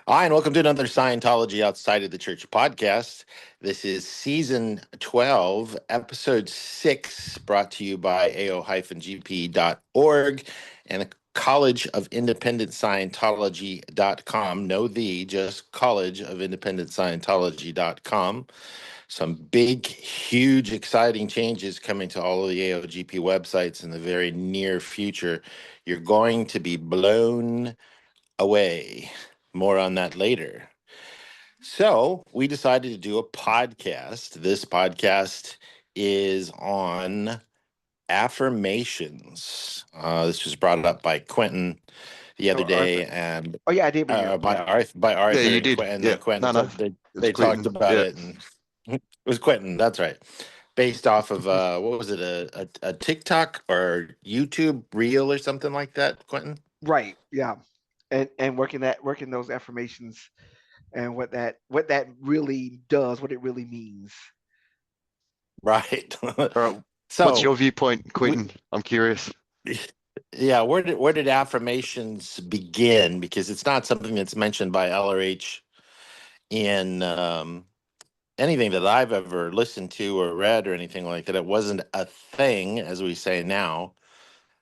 Hi, and welcome to another Scientology Outside of the Church podcast. This is season 12, episode 6, brought to you by ao-gp.org and the College of Independent Scientology.com. No, just College of Independent Scientology.com. Some big, huge, exciting changes coming to all of the AOGP websites in the very near future. You're going to be blown away. More on that later. So we decided to do a podcast. This podcast is on affirmations. This was brought up by Quentin the other Oh, day, Arthur. and Oh, yeah, I did bring it up. Yeah. By Yeah, Arthur you and did. Quentin. Yeah. And Quentin, No, no. It's they talked Clinton. about Yeah. it, and it was Quentin. That's right. Based off of what was it, a TikTok or YouTube reel or something like that, Quentin? Right. Yeah. And working those affirmations and what that really does, what it really means. Right. All right. What's So your viewpoint, we, Quentin? I'm curious. yeah, where did affirmations begin? Because it's not something that's mentioned by LRH in anything that I've ever listened to or read or anything like that. It wasn't a thing, as we say now,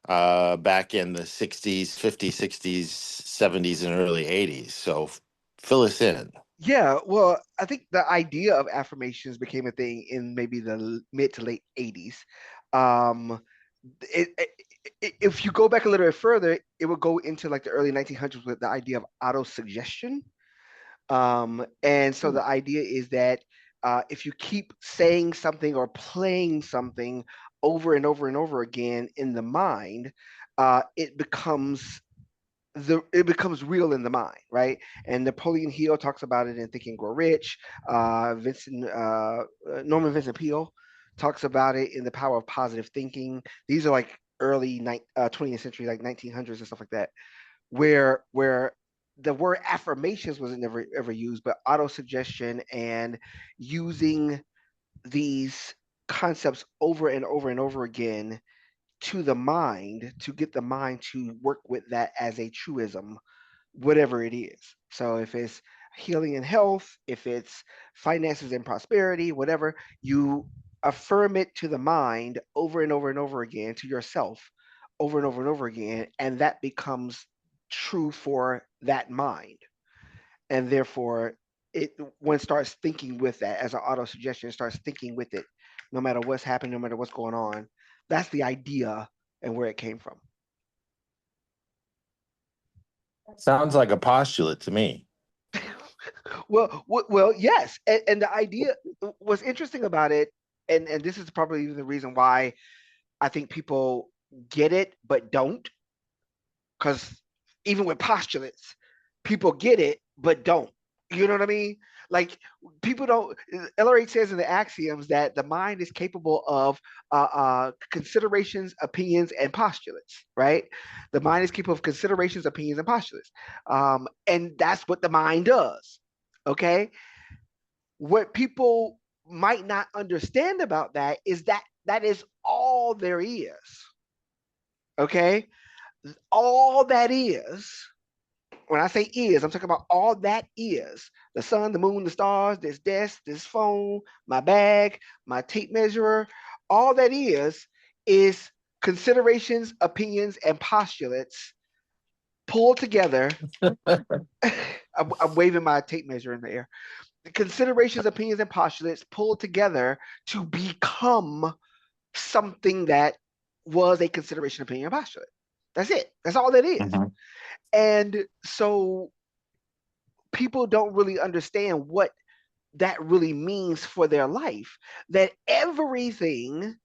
back in the 60s, 50s, 60s, 70s, and early 80s. So fill us in. Yeah, well, I think the idea of affirmations became a thing in maybe the mid to late 80s. Um, if you go back a little bit further, it would go into like the early 1900s with the idea of autosuggestion. And so the idea is that if you keep saying something or playing something over and over and over again in the mind, it becomes real in the mind, right? And Napoleon Hill talks about it in Think and Grow Rich. Norman Vincent Peale talks about it in The Power of Positive Thinking. These are like early 20th century, like 1900s and stuff like that, where the word affirmations was never ever used, but autosuggestion and using these concepts over and over and over again to the mind to get the mind to work with that as a truism, whatever it is. So if it's healing and health, if it's finances and prosperity, whatever, you affirm it to the mind over and over and over again, to yourself over and over and over again, and that becomes true for that mind. And therefore, it one starts thinking with that as an auto suggestion, starts thinking with it, no matter what's happening, no matter what's going on. That's the idea and where it came from. Sounds like a postulate to me. Well, yes, and the idea was interesting about it, and this is probably the reason why I think people get it but don't, because even with postulates, people get it but don't. You know what I mean? Like people don't. LRH says in the axioms that the mind is capable of considerations, opinions, and postulates. Right? The mind is capable of considerations, opinions, and postulates, and that's what the mind does. Okay, what people might not understand about that is that that is all there is. Okay, all that is, when I say is, I'm talking about all that is: the sun, the moon, the stars, this desk, this phone, my bag, my tape measure. All that is considerations, opinions, and postulates pulled together. I'm waving my tape measure in the air. The considerations, opinions, and postulates pulled together to become something that was a consideration, opinion, and postulate. That's it. That's all that is. Mhm. And so people don't really understand what that really means for their life. That everything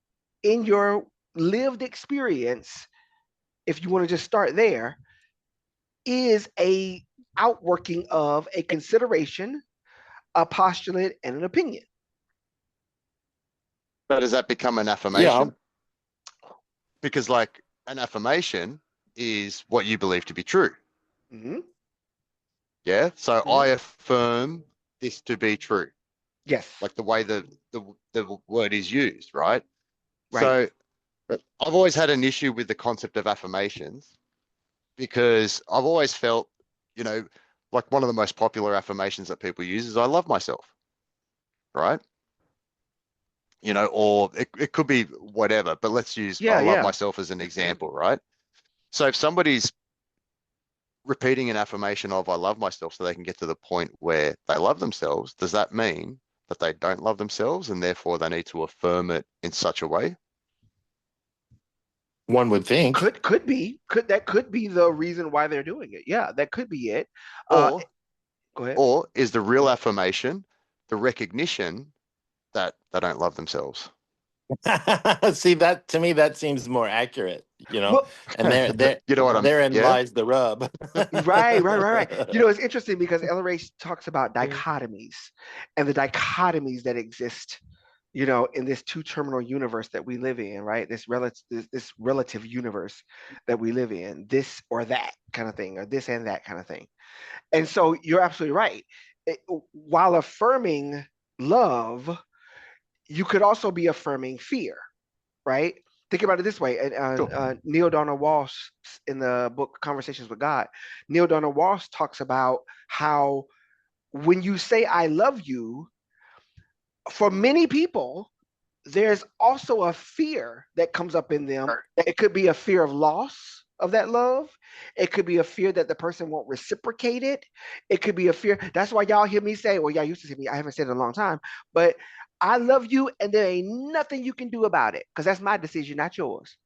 in your lived experience, if you want to just start there, is a outworking of a consideration, a postulate, and an opinion. But does that become an Yeah. affirmation? Because, like, an affirmation is what you believe to be true. Mm-hmm. Yeah. So Mm-hmm. I affirm this to be true, Yes. like the way the word is used, right? Right. So I've always had an issue with the concept of affirmations because I've always felt, you know, Like one of the most popular affirmations that people use is I love myself, right? You know, or it could be whatever, but let's use I Yeah, love yeah. myself as an example, right? So if somebody's repeating an affirmation of I love myself so they can get to the point where they love themselves, does that mean that they don't love themselves and therefore they need to affirm it in such a way? One would think. Could be. Could be the reason why they're doing it. Yeah, that could be it. Uh, Or Go ahead. or is the real affirmation the recognition that they don't love themselves? See, that to me, that seems more accurate, Well, and You know what therein yeah? lies the rub. right. It's interesting because LRA talks about dichotomies and the dichotomies that exist, in this two-terminal universe that we live in, right? This relative universe that we live in, this or that kind of thing, or this and that kind of thing. And so you're absolutely right. While affirming love, you could also be affirming fear, right? Think about it this way. Sure. Neil Donald Walsh, in the book Conversations with God, Neil Donald Walsh talks about how when you say I love you, for many people, there's also a fear that comes up in them. It could be a fear of loss of that love. It could be a fear that the person won't reciprocate it. It could be a fear. That's why y'all hear me say, well, y'all used to hear me, I haven't said it in a long time, but I love you and there ain't nothing you can do about it because that's my decision, not yours.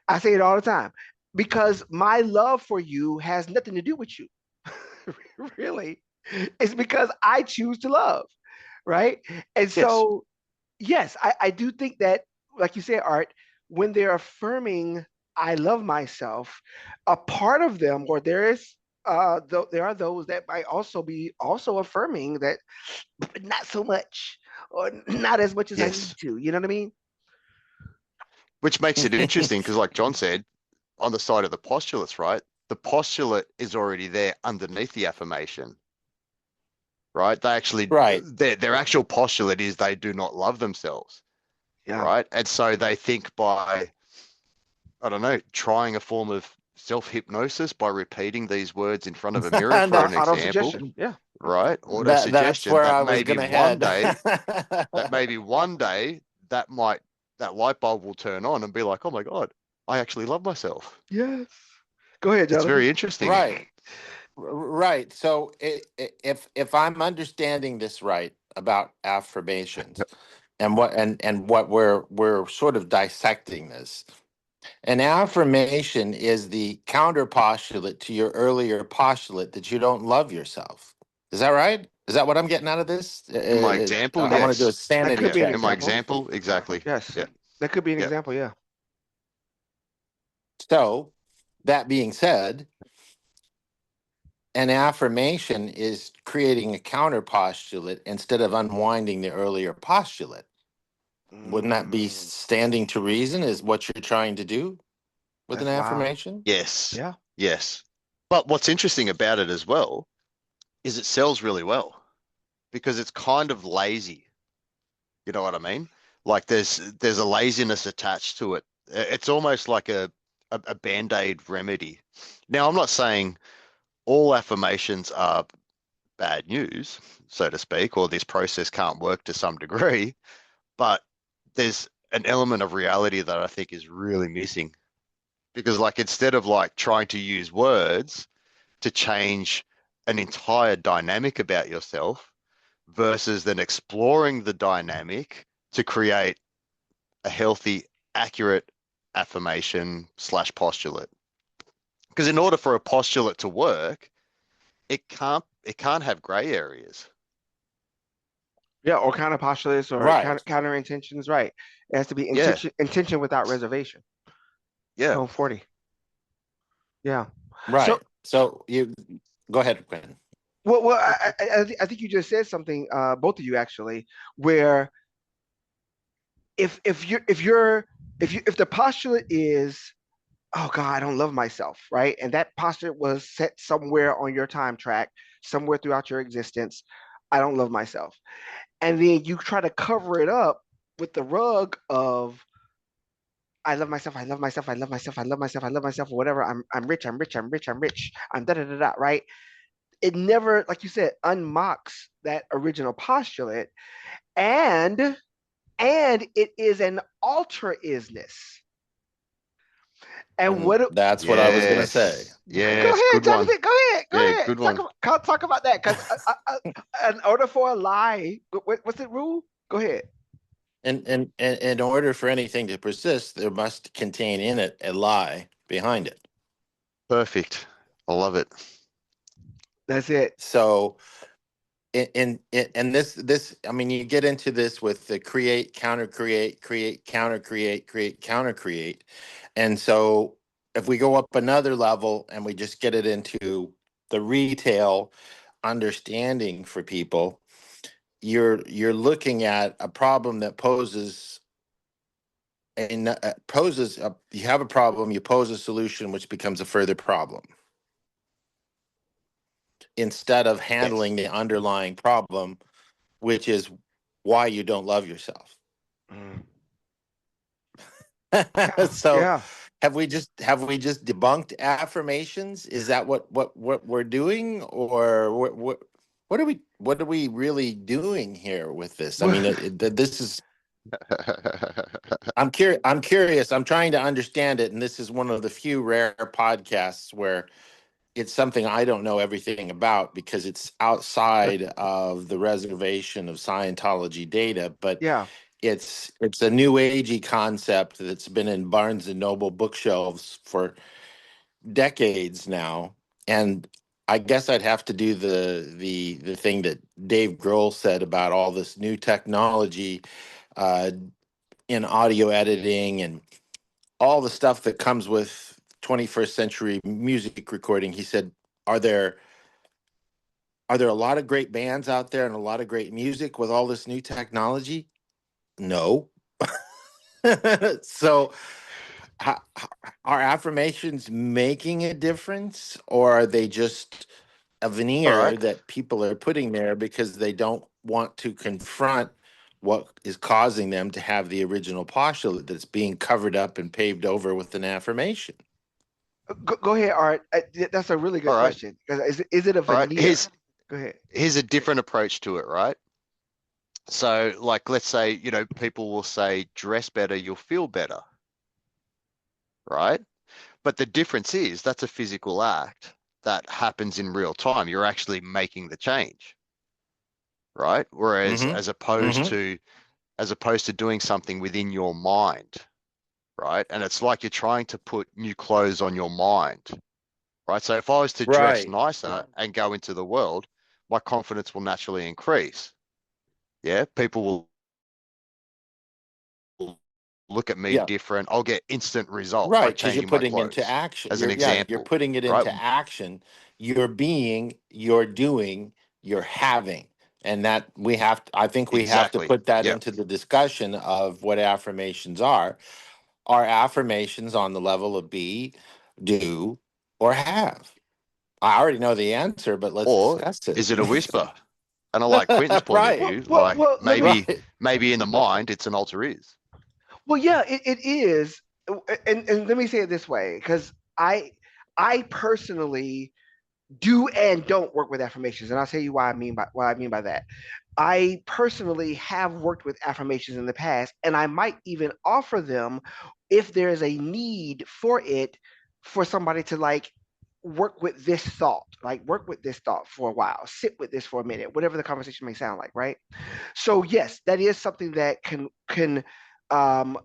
I say it all the time because my love for you has nothing to do with you. Really. It's because I choose to love, right? And Yes. so yes, I do think that, like you said, Art, when they're affirming I love myself, a part of them, or there are those that might also be also affirming that not so much, or not as much as I need Yes. to. You know what I mean? Which makes it interesting because, like John said, on the side of the postulates, right? The postulate is already there underneath the affirmation, right? They actually, Right. their actual postulate is they do not love themselves, Yeah. right? And so they think by, I don't know, trying a form of self-hypnosis by repeating these words in front of a mirror, for That an example, Auto-suggestion. Yeah. right? that's Auto-suggestion where that I was maybe gonna one head. day, that might, that light bulb will turn on and be like, oh my God, I actually love myself. Yes. Go ahead, It's Jonathan. very interesting. Right. Right. So if I'm understanding this right about affirmations and what we're sort of dissecting this, an affirmation is the counter postulate to your earlier postulate that you don't love yourself. Is that right? Is that what I'm getting out of this? In my example, I want to do a yes. That sanity could Yeah. be an In check my here. example. example, exactly. Yes. Yeah. That could be an Yeah. example. Yeah. So, that being said, an affirmation is creating a counter postulate instead of unwinding the earlier postulate. Wouldn't that be Mm, standing to reason is what you're trying to do with an that's wild. affirmation? Yes. Yeah. Yes. But what's interesting about it as well is it sells really well because it's kind of lazy. You know what I mean? Like there's a laziness attached to it. It's almost like a band-aid remedy. Now, I'm not saying all affirmations are bad news, so to speak, or this process can't work to some degree, but there's an element of reality that I think is really missing because like instead of like trying to use words to change an entire dynamic about yourself versus then exploring the dynamic to create a healthy, accurate affirmation slash postulate. Because in order for a postulate to work, it can't have gray areas. Yeah. Or counter postulates or Right. counter intentions. Right. It has to be Yeah, intention without reservation. yeah. Code 40. Yeah. So, Right. So you go ahead, Quinn. well, I think you just said something, both of you actually, where if the postulate is, oh God, I don't love myself, right? And that postulate was set somewhere on your time track, somewhere throughout your existence. I don't love myself. And then you try to cover it up with the rug of I love myself, I love myself, I love myself, I love myself, I love myself, or whatever. I'm rich, I'm rich, I'm rich, I'm rich, I'm da da da da, right? it never, like you said, unmocks that original postulate, and it is an alter isness. And And what? that's what I was going to say. Yes. Go Yes. ahead, Good one. Jonathan. Go ahead. Go Yeah, ahead. good one. Talk about that, because in order for a lie, what's the rule? Go ahead. And in order for anything to persist, there must contain in it a lie behind it. Perfect. I love it. That's it. So, and this, I mean, you get into this with the create, counter create, counter create, counter create. And so if we go up another level and we just get it into the retail understanding for people, you're looking at a problem that poses you have a problem, you pose a solution, which becomes a further problem, instead of Yes. handling the underlying problem, which is why you don't love yourself. Mm. So Yeah. have we just debunked affirmations? Is that what we're doing, or what are we really doing here with this? I mean, this is, I'm curious. I'm trying to understand it, and this is one of the few rare podcasts where it's something I don't know everything about, because it's outside of the reservation of Scientology data. But Yeah. it's a new agey concept that's been in Barnes and Noble bookshelves for decades now, and I guess I'd have to do the thing that Dave Grohl said about all this new technology uh, in audio editing and all the stuff that comes with 21st century music recording. He said, are there a lot of great bands out there and a lot of great music with all this new technology? No. So are affirmations making a difference, or are they just a All veneer right. that people are putting there because they don't want to confront what is causing them to have the original postulate that's being covered up and paved over with an affirmation? Go ahead, Art. That's a really All good right. question. Is it a All right. veneer? Go ahead. Here's a different approach to it, right? So, like, let's say, people will say, dress better, you'll feel better, right? But the difference is that's a physical act that happens in real time. You're actually making the change, right? Whereas Mm-hmm. Mm-hmm. as opposed to doing something within your mind, right? And it's like you're trying to put new clothes on your mind, right? So if I was to dress Right. nicer and go into the world, my confidence will naturally increase. Yeah, people will look at me Yeah. different. I'll get instant result by Right, because you're changing my putting into clothes, action. as an You're example, putting it right? into action. You're being, you're doing, you're having. And that I think we have to Exactly. put that Yeah. into the discussion of what affirmations are. Are affirmations on the level of be, do, or have? I already know the answer, but let's Or discuss it. is it a whisper? And I like Quentin's point of Right, view, like Let me. maybe right. maybe in the mind it's an alter is. Well, yeah, it is, and let me say it this way, because I personally do and don't work with affirmations, and I'll tell you why I mean by that. I personally have worked with affirmations in the past, and I might even offer them if there is a need for it, for somebody to like work with this thought, like work with this thought for a while, sit with this for a minute, whatever the conversation may sound like, right? So yes, that is something that can um,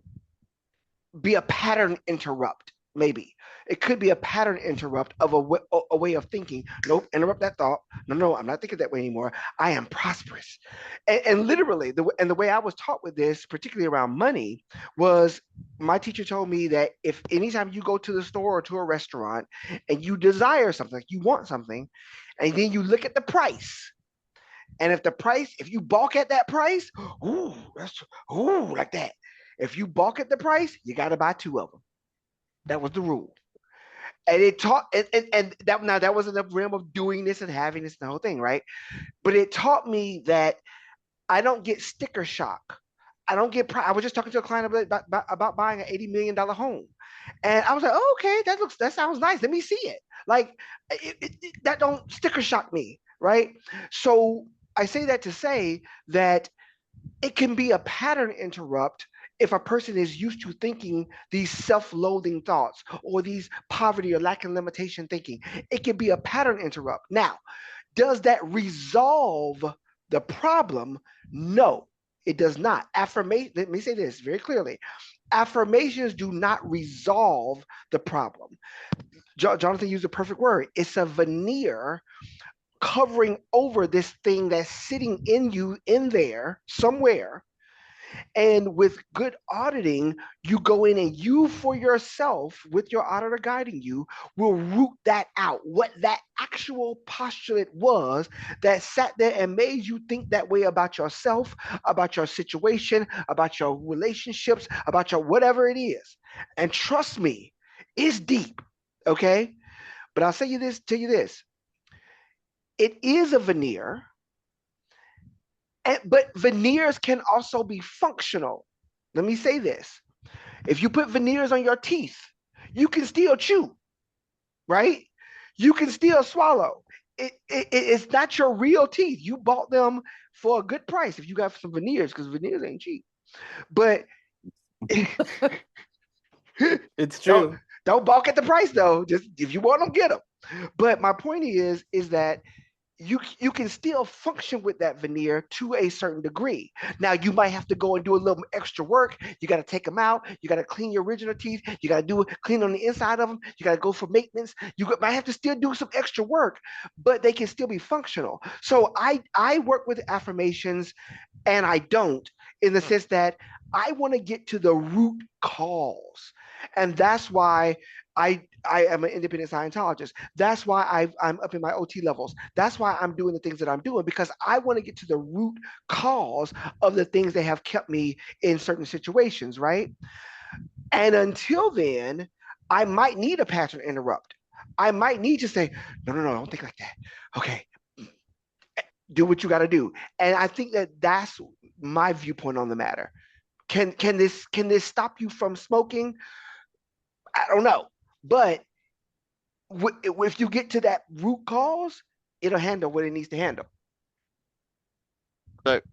be a pattern interrupt. Maybe it could be a pattern interrupt of a way of thinking. Nope, interrupt that thought. No, I'm not thinking that way anymore. I am prosperous, and literally the way I was taught with this, particularly around money, was my teacher told me that if anytime you go to the store or to a restaurant and you desire something, like you want something, and then you look at the price, and if you balk at that price, ooh, that's ooh, like that. If you balk at the price, you got to buy two of them. That was the rule. And it taught, and that now that was in the realm of doing this and having this and the whole thing, right? But it taught me that I don't get sticker shock. I don't get. I was just talking to a client about buying an $80 million home, And I was like, oh, okay, that sounds nice. Let me see it. Like that don't sticker shock me, right? So I say that to say that it can be a pattern interrupt if a person is used to thinking these self-loathing thoughts or these poverty or lack of limitation thinking. It can be a pattern interrupt. Now, does that resolve the problem? No, it does not. Affirmation, let me say this very clearly. Affirmations do not resolve the problem. Jonathan used the perfect word. It's a veneer covering over this thing that's sitting in you in there somewhere. And with good auditing, you go in and you for yourself, with your auditor guiding you, will root that out. What that actual postulate was that sat there and made you think that way about yourself, about your situation, about your relationships, about your whatever it is. And trust me, it's deep. Okay. But I'll tell you this. It is a veneer, but veneers can also be functional. Let me say this. If you put veneers on your teeth, you can still chew, right? You can still swallow. It's not your real teeth. You bought them for a good price if you got some veneers, because veneers ain't cheap. But It's don't true. don't balk at the price though. Just if you want them, get them. But my point is that you can still function with that veneer to a certain degree. Now you might have to go and do a little extra work. You got to take them out. You got to clean your original teeth. You got to do clean on the inside of them. You got to go for maintenance. Might have to still do some extra work, but they can still be functional. So I work with affirmations, and I don't, in the sense that I want to get to the root cause, and that's why I am an independent Scientologist. That's why I'm up in my OT levels. That's why I'm doing the things that I'm doing, because I want to get to the root cause of the things that have kept me in certain situations, right? And until then, I might need a pattern interrupt. I might need to say, no, no, no, don't think like that. Okay, do what you got to do. And I think that that's my viewpoint on the matter. Can this stop you from smoking? I don't know, but if you get to that root cause, it'll handle what it needs to handle. So, out of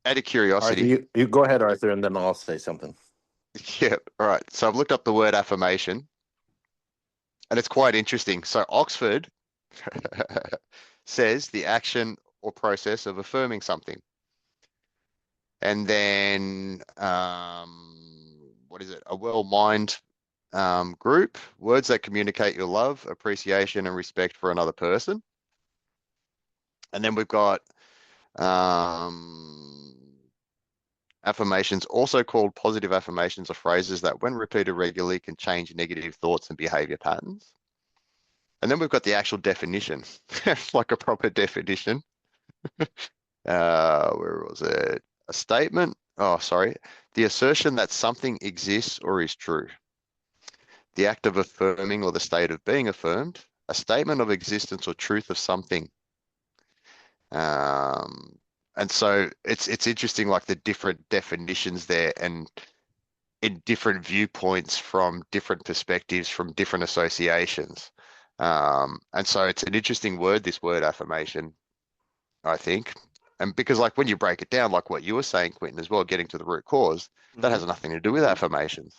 Arthur, curiosity, you go ahead, Arthur, and then I'll say something. yeah, all right. So I've looked up the word affirmation, and it's quite interesting. So Oxford says the action or process of affirming something. And then, what is it? A well-mind group, words that communicate your love, appreciation, and respect for another person. And then we've got affirmations, also called positive affirmations, are phrases that, when repeated regularly, can change negative thoughts and behavior patterns. And then we've got the actual definition, like a proper definition. Where was it? A statement. Oh, sorry. The assertion that something exists or is true. The act of affirming or the state of being affirmed. A statement of existence or truth of something. And so it's interesting, like the different definitions there, and in different viewpoints from different perspectives, from different associations. And so it's an interesting word, this word affirmation, I think. And because, like, when you break it down, like what you were saying, Quentin, as well, getting to the root cause, that has nothing to do with affirmations.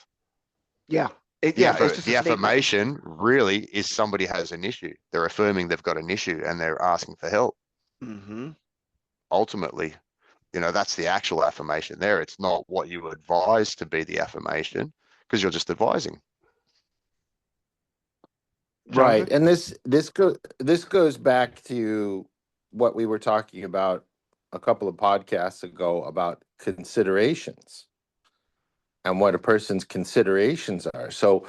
Yeah. The It's just a statement. affirmation really is somebody has an issue. They're affirming they've got an issue and they're asking for help. Mm-hmm. Ultimately, that's the actual affirmation there. It's not what you advise to be the affirmation, because you're just advising. Right. Jonathan? And this goes back to what we were talking about a couple of podcasts ago about considerations and what a person's considerations are. So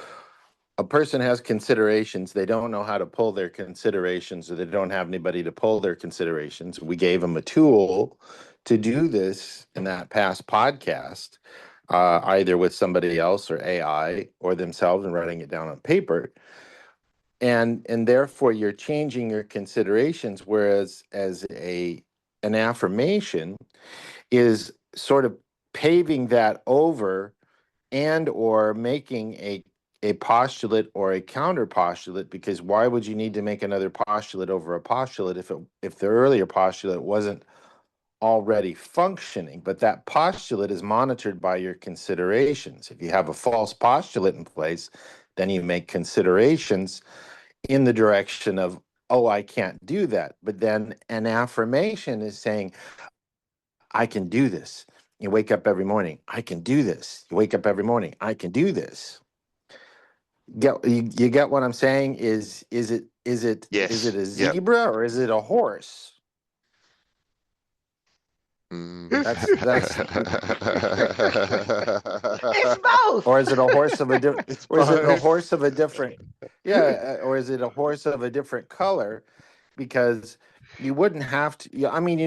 a person has considerations, they don't know how to pull their considerations, or they don't have anybody to pull their considerations. We gave them a tool to do this in that past podcast, either with somebody else or AI or themselves, and writing it down on paper. And therefore you're changing your considerations, whereas an affirmation is sort of paving that over, and or making a postulate or a counterpostulate, because why would you need to make another postulate over a postulate if the earlier postulate wasn't already functioning? But that postulate is monitored by your considerations. If you have a false postulate in place, then you make considerations in the direction of, oh, I can't do that. But then an affirmation is saying, I can do this. You wake up every morning, I can do this. You wake up every morning, I can do this. You get what I'm saying? Is it Yes. a Yep. zebra or is it a horse? That's It's both. or is it a horse of a different It's or is it a both. horse of a different or is it a horse of a different color? Because you wouldn't have to, yeah, I mean,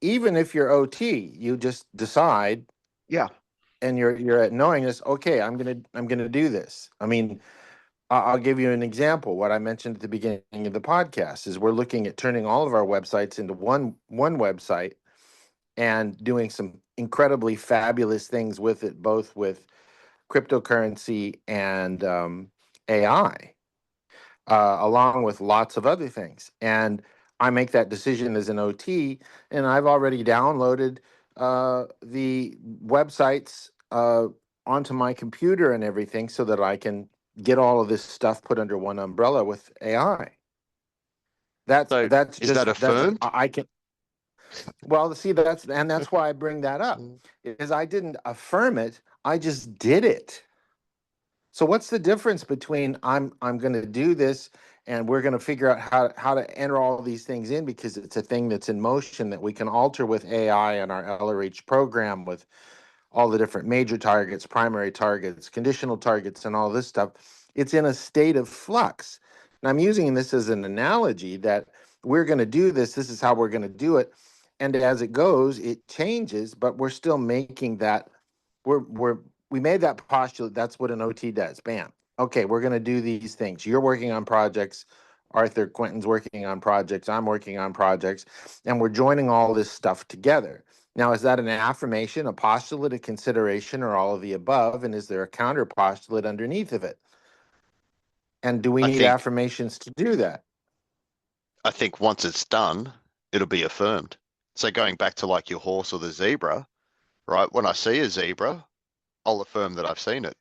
even if you're OT, you just decide, Yeah. and you're at knowingness, okay, I'm gonna do this. I mean, I'll give you an example. What I mentioned at the beginning of the podcast is we're looking at turning all of our websites into one website and doing some incredibly fabulous things with it, both with cryptocurrency and AI, along with lots of other things. And I make that decision as an OT, and I've already downloaded the websites onto my computer and everything so that I can get all of this stuff put under one umbrella with AI. That's So that's is that just that's affirmed? I can. Well, see, that's why I bring that up, is I didn't affirm it, I just did it. So what's the difference between I'm going to do this and we're going to figure out how to enter all these things in, because it's a thing that's in motion that we can alter with AI and our LRH program with all the different major targets, primary targets, conditional targets, and all this stuff. It's in a state of flux. And I'm using this as an analogy that we're going to do this. This is how we're going to do it. And as it goes, it changes, but we're still making that. We made that postulate. That's what an OT does. Bam. Okay, we're going to do these things. You're working on projects. Arthur Quentin's working on projects. I'm working on projects. And we're joining all this stuff together. Now, is that an affirmation, a postulate, a consideration, or all of the above? And is there a counter postulate underneath of it? And do we I need think affirmations to do that? I think once it's done, it'll be affirmed. So going back to like your horse or the zebra, right? When I see a zebra, I'll affirm that I've seen it.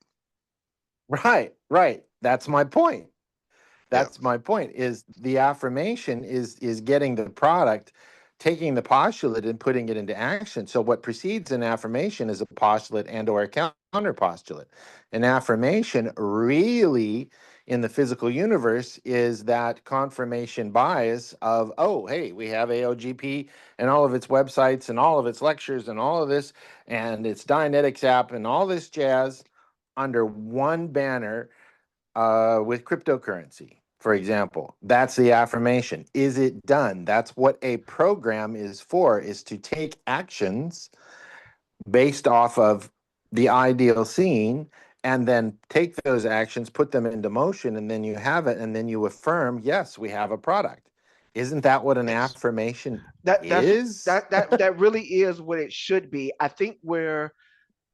Right, right. That's my point. Yeah. That's my point, is the affirmation is getting the product, taking the postulate and putting it into action. So what precedes an affirmation is a postulate and or a counter postulate. An affirmation really in the physical universe is that confirmation bias of, oh, hey, we have AOGP and all of its websites and all of its lectures and all of this and its Dianetics app and all this jazz under one banner with cryptocurrency, for example. That's the affirmation. Is it done? That's what a program is for, is to take actions based off of the ideal scene and then take those actions, put them into motion, and then you have it, and then you affirm, yes, we have a product. Isn't that what an Yes. affirmation That's is? that really is what it should be. I think where,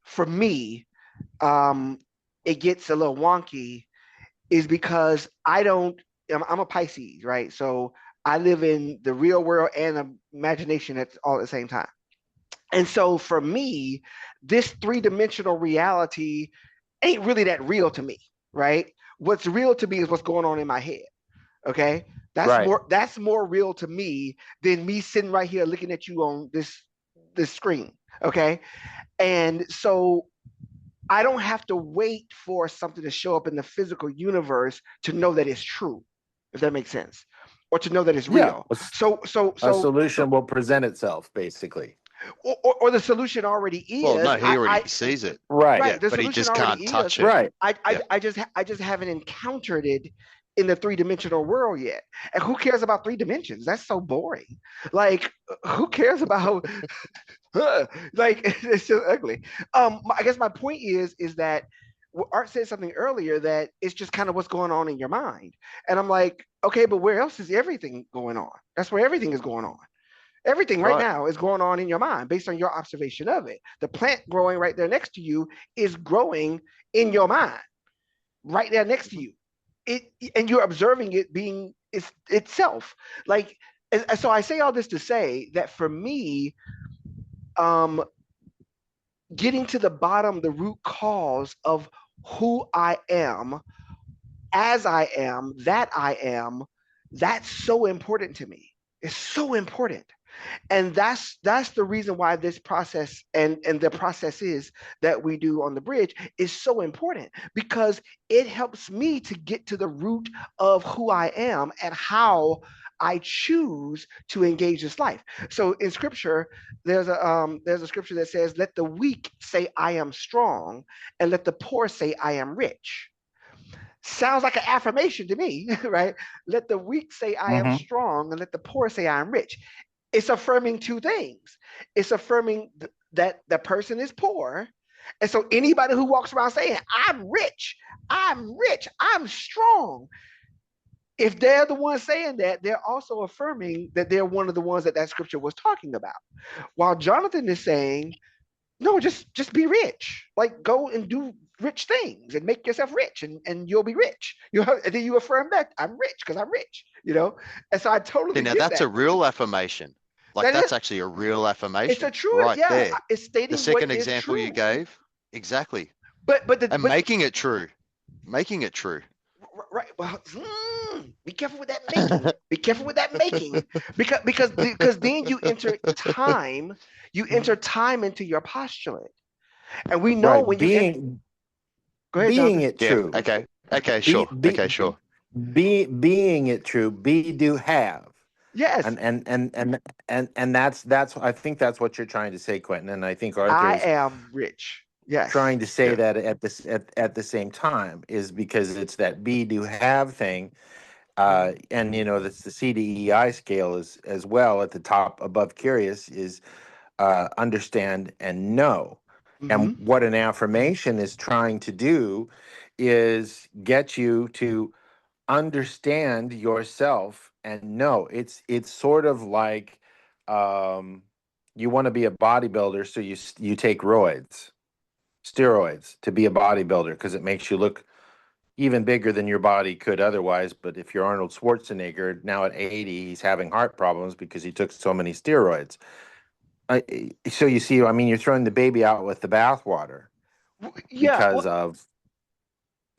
for me, um, it gets a little wonky is because I'm a Pisces, right? So I live in the real world and imagination at all at the same time. And so for me, this three-dimensional reality ain't really that real to me, right? What's real to me is what's going on in my head. Okay. Right. That's more real to me than me sitting right here looking at you on this screen. Okay. And so I don't have to wait for something to show up in the physical universe to know that it's true, if that makes sense, or to know that it's Yeah. real. So A solution will present itself, basically. or the solution already Well, is no, he already sees it. Right. right. Yeah, The but he solution just already can't is. touch it. Right. Yeah. I just haven't encountered it in the three-dimensional world yet. And who cares about three dimensions? That's so boring. Like, who cares about like it's just ugly. I guess my point is that Art said something earlier that it's just kind of what's going on in your mind. And I'm like, okay, but where else is everything going on? That's where everything is going on. Everything right Right. now is going on in your mind based on your observation of it. The plant growing right there next to you is growing in your mind. right there next to you. And you're observing it being itself. Like, and so I say all this to say that for me, getting to the bottom, the root cause of who I am, as I am, that's so important to me. It's so important. And that's the reason why this process and the processes that we do on the bridge is so important, because it helps me to get to the root of who I am and how I choose to engage this life. So in scripture, there's a scripture that says, let the weak say I am strong, and let the poor say I am rich. Sounds like an affirmation to me, right? Let the weak say I am strong, and let the poor say I am rich. It's affirming two things. It's affirming that the person is poor. And so anybody who walks around saying, I'm rich, I'm strong, if they're the ones saying that, they're also affirming that they're one of the ones that scripture was talking about. While Jonathan is saying, no, just be rich. Like, go and do rich things and make yourself rich, and you'll be rich. And then you affirm that I'm rich because I'm rich, And so I totally Now get that's that. a real affirmation. Like, that's actually a real affirmation. It's a true, right yeah. there. It's stating the second what is example true. you gave, exactly. But making it true. Making it true. Right. Well, be careful with that making. Be careful with that making, because then you enter time. You enter time into your postulate, and we know when you go ahead, being Jonathan. it true. Okay. Okay. Sure. Okay. Sure. Being it true. Be do have. Yes. And that's I think that's what you're trying to say, Quentin. And I think Arthur I is am rich. Yes. trying to say that at the same time, is because it's that be do have thing. And that's the CDEI scale is as well at the top above curious is understand and know. And what an affirmation is trying to do is get you to understand yourself and know. It's sort of like you want to be a bodybuilder, so you take steroids to be a bodybuilder because it makes you look even bigger than your body could otherwise. But if you're Arnold Schwarzenegger, now at 80, he's having heart problems because he took so many steroids. So you see, I mean, you're throwing the baby out with the bathwater because of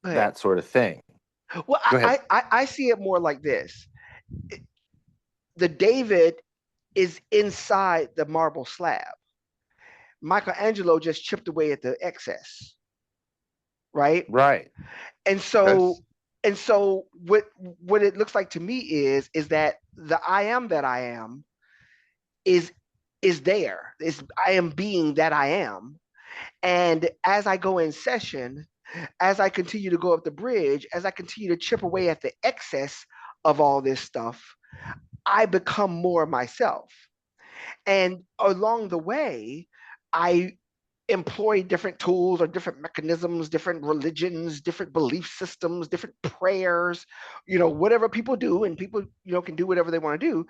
that sort of thing. Well, Go ahead. I see it more like this. The David is inside the marble slab. Michelangelo just chipped away at the excess. Right? Right. And so what it looks like to me is that the I am that I am is there. I am being that I am. And as I go in session, as I continue to go up the bridge, as I continue to chip away at the excess of all this stuff, I become more myself. And along the way, I employ different tools or different mechanisms, different religions, different belief systems, different prayers, whatever people do, and people, can do whatever they want to do.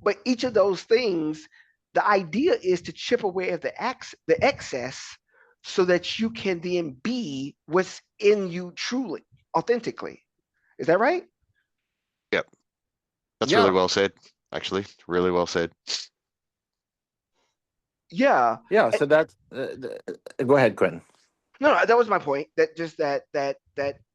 But each of those things, the idea is to chip away at the excess so that you can then be what's in you truly, authentically. Is that right? Yep. That's really well said, actually. Really well said. Yeah. Yeah. So that's go ahead, Quentin. No, that was my point. That just that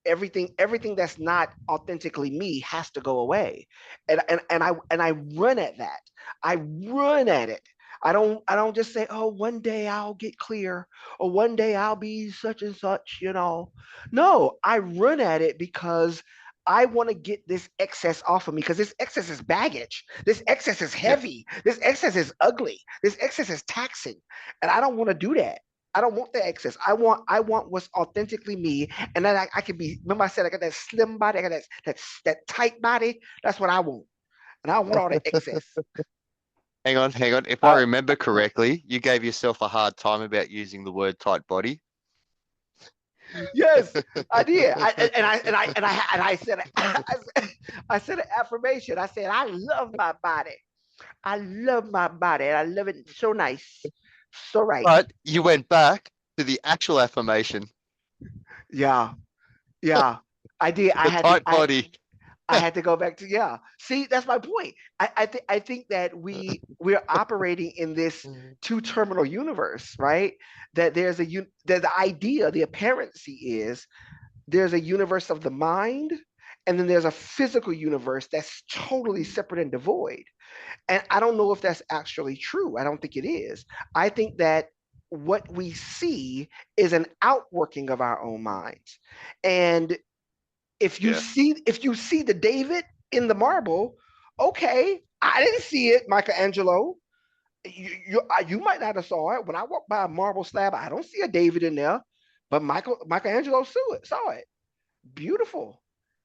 everything that's not authentically me has to go away, and I run at that. I run at it. I don't just say, oh, one day I'll get clear, or one day I'll be such and such. No, I run at it because I want to get this excess off of me, because this excess is baggage. This excess is heavy. This excess is ugly. This excess is taxing, and I don't want to do that. I don't want the excess. I want what's authentically me, and then I can be. Remember, I said I got that slim body, I got that tight body. That's what I want, and I don't want all the excess. Hang on. If I remember correctly, you gave yourself a hard time about using the word tight body. Yes, I did. I said I said an affirmation. I said I love my body. I love my body, and I love it so nice, so right. But you went back to the actual affirmation. Yeah. Yeah, I did. The tight body. I had to go back to, yeah. See, that's my point. I think that we're operating in this two terminal universe, right? That that the idea, the apparency is there's a universe of the mind, and then there's a physical universe that's totally separate and devoid. And I don't know if that's actually true. I don't think it is. I think that what we see is an outworking of our own minds. And Yeah. if you see the David in the marble, okay, I didn't see it, Michelangelo. You might not have saw it. When I walk by a marble slab, I don't see a David in there, but Michelangelo saw it. Beautiful.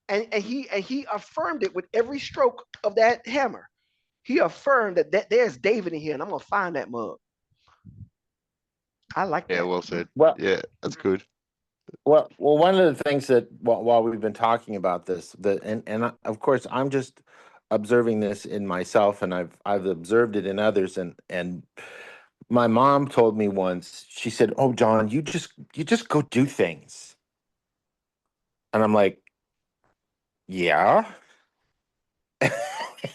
And he affirmed it with every stroke of that hammer. He affirmed that there's David in here, and I'm gonna find that mug. I like Yeah, that. well said. Well, Yeah, that's good. well, one of the things that while we've been talking about this, of course I'm just observing this in myself, and I've observed it in others, and my mom told me once, she said, "Oh, John, you just go do things," and I'm like, "Yeah."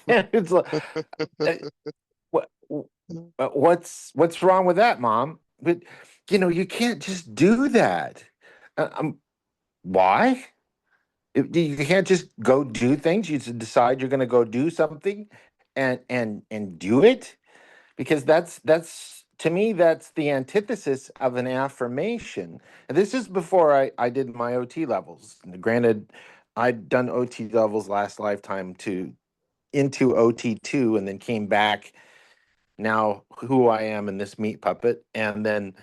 It's like, uh, what what's wrong with that, Mom? But you can't just do that. Why? You can't just go do things. You just decide you're going to go do something, and do it, because that's to me that's the antithesis of an affirmation. And this is before I did my OT levels. Granted, I'd done OT levels last lifetime to into OT2, and then came back now who I am in this meat puppet, and then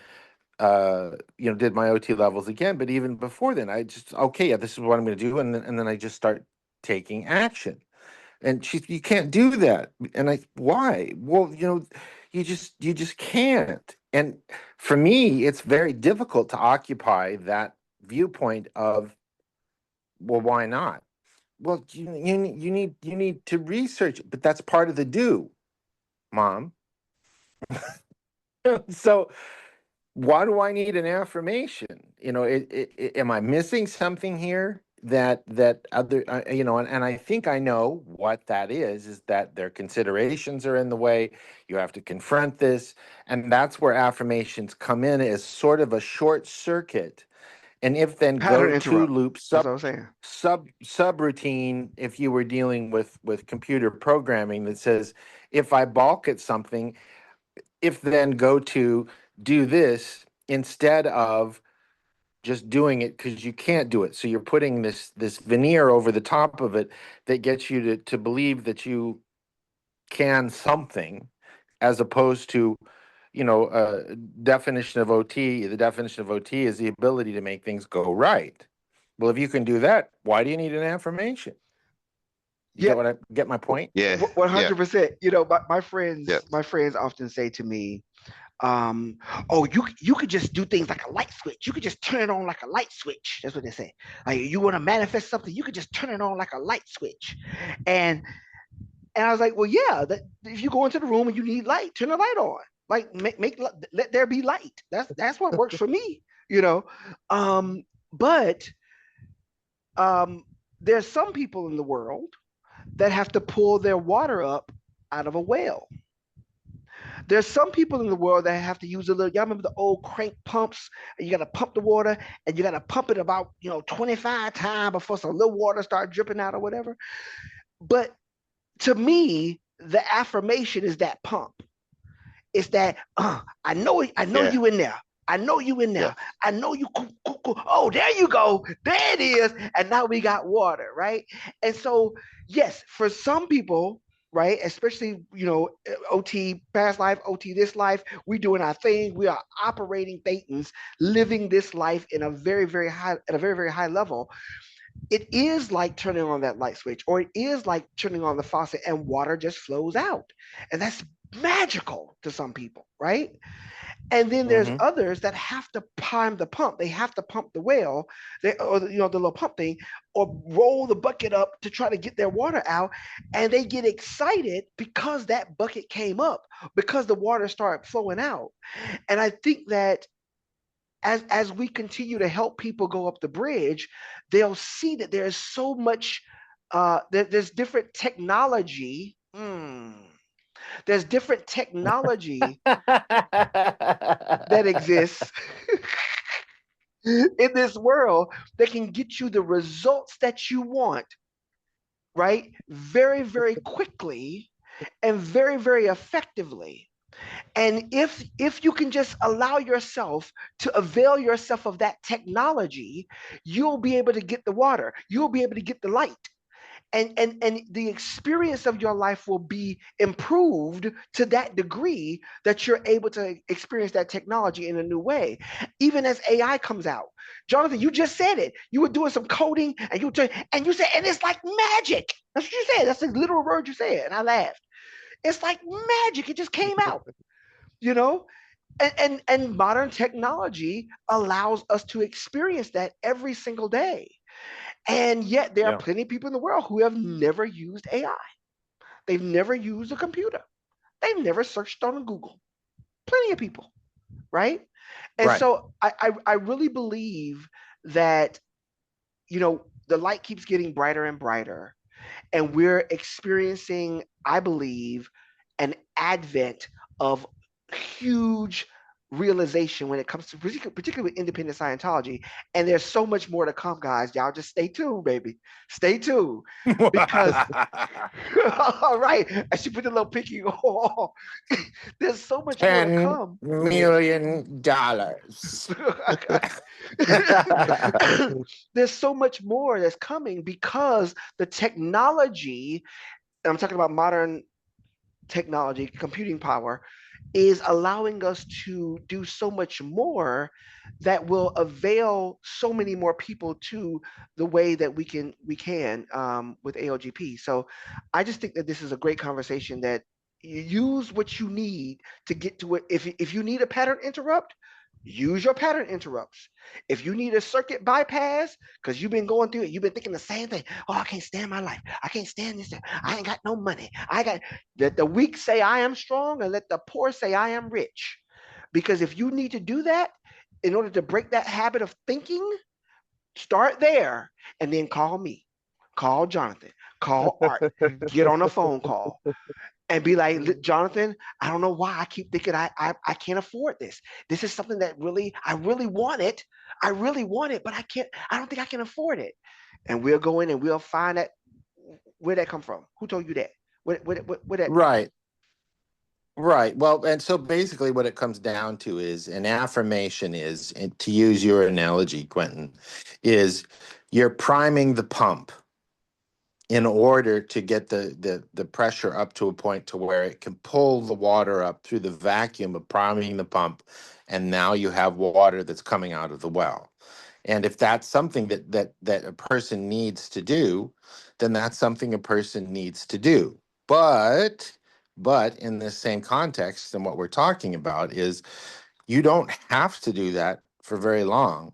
did my OT levels again. But even before then, I just, okay, yeah, this is what I'm going to do, and then I just start taking action. And you can't do that. And why? Well, you just can't. And for me, it's very difficult to occupy that viewpoint of, well, why not? Well, you need to research it, but that's part of the do, Mom. So why do I need an affirmation? Am I missing something here that other, and I think I know what that is that their considerations are in the way. You have to confront this, and that's where affirmations come in as sort of a short circuit. And if then Pattern go to interrupt. loop That's what I'm saying. subroutine, if you were dealing with computer programming that says, if I balk at something, if then go to do this instead of just doing it because you can't do it. So you're putting this veneer over the top of it that gets you to believe that you can something, as opposed to, definition of OT. The definition of OT is the ability to make things go right. Well, if you can do that, why do you need an affirmation? You Yeah, get my point? Yeah, one yeah, hundred percent. My yeah. friends often say to me, oh, you could just do things like a light switch. You could just turn it on like a light switch. That's what they say. Like, you want to manifest something, you could just turn it on like a light switch. And I was like, well, yeah, that if you go into the room and you need light, turn the light on. Like, let there be light. That's what works for me, you know. But there's some people in the world that have to pull their water up out of a well. There's some people in the world that have to use a little. Y'all remember the old crank pumps? And you got to pump the water, and you got to pump it about 25 times before some little water start dripping out or whatever. But to me, the affirmation is that pump. It's that I know Yeah, you in there. I know you in yeah, there. I know you. Oh, there you go. There it is. And now we got water, right? And so, yes, for some people, right, especially OT past life, OT this life, we doing our thing. We are operating thetans, living this life in a very very high level. It is like turning on that light switch, or it is like turning on the faucet and water just flows out. And that's magical to some people, right? And then there's Mm-hmm. others that have to prime the pump. They have to pump the well, or the little pump thing, or roll the bucket up to try to get their water out. And they get excited because that bucket came up, because the water started flowing out. And I think that as we continue to help people go up the bridge, they'll see that there's so much, there's different technology. There's different technology that exists in this world that can get you the results that you want, right? Very, very quickly and very, very effectively. And if you can just allow yourself to avail yourself of that technology, you'll be able to get the water, you'll be able to get the light. And the experience of your life will be improved to that degree that you're able to experience that technology in a new way, even as AI comes out. Jonathan, you just said it. You were doing some coding, and you said, and it's like magic. That's what you said. That's the literal word you said, and I laughed. It's like magic. It just came out, you know. And modern technology allows us to experience that every single day. And yet there are plenty of people in the world who have never used AI. They've never used a computer. They've never searched on Google. Plenty of people, right? And Right. so I really believe that, the light keeps getting brighter and brighter. And we're experiencing, I believe, an advent of huge realization when it comes to particularly independent Scientology. And there's so much more to come, guys. Y'all just stay tuned, baby. Stay tuned. Because all right, I should put a little pinky. Oh, there's so much more to come. $10 million. There's so much more that's coming because the technology, and I'm talking about modern technology, computing power, is allowing us to do so much more that will avail so many more people to the way that we can with ALGP. So I just think that this is a great conversation, that you use what you need to get to it. If you need a pattern interrupt, use your pattern interrupts. If you need a circuit bypass, because you've been going through it, you've been thinking the same thing. Oh, I can't stand my life. I can't stand this. I ain't got no money. Let the weak say I am strong, and let the poor say I am rich. Because if you need to do that in order to break that habit of thinking, start there and then call me, call Jonathan, call Art, get on a phone call and be like, Jonathan, I don't know why I keep thinking I can't afford this. This is something that I really want it. I really want it, but I don't think I can afford it. And we'll go in and we'll find that, where that come from. Who told you that? Where that? Right. Right. Well, and so basically what it comes down to is an affirmation is, and to use your analogy, Quentin, is you're priming the pump in order to get the pressure up to a point to where it can pull the water up through the vacuum of priming the pump, and now you have water that's coming out of the well. And if that's something that a person needs to do, then that's something a person needs to do. But in this same context, and what we're talking about is, you don't have to do that for very long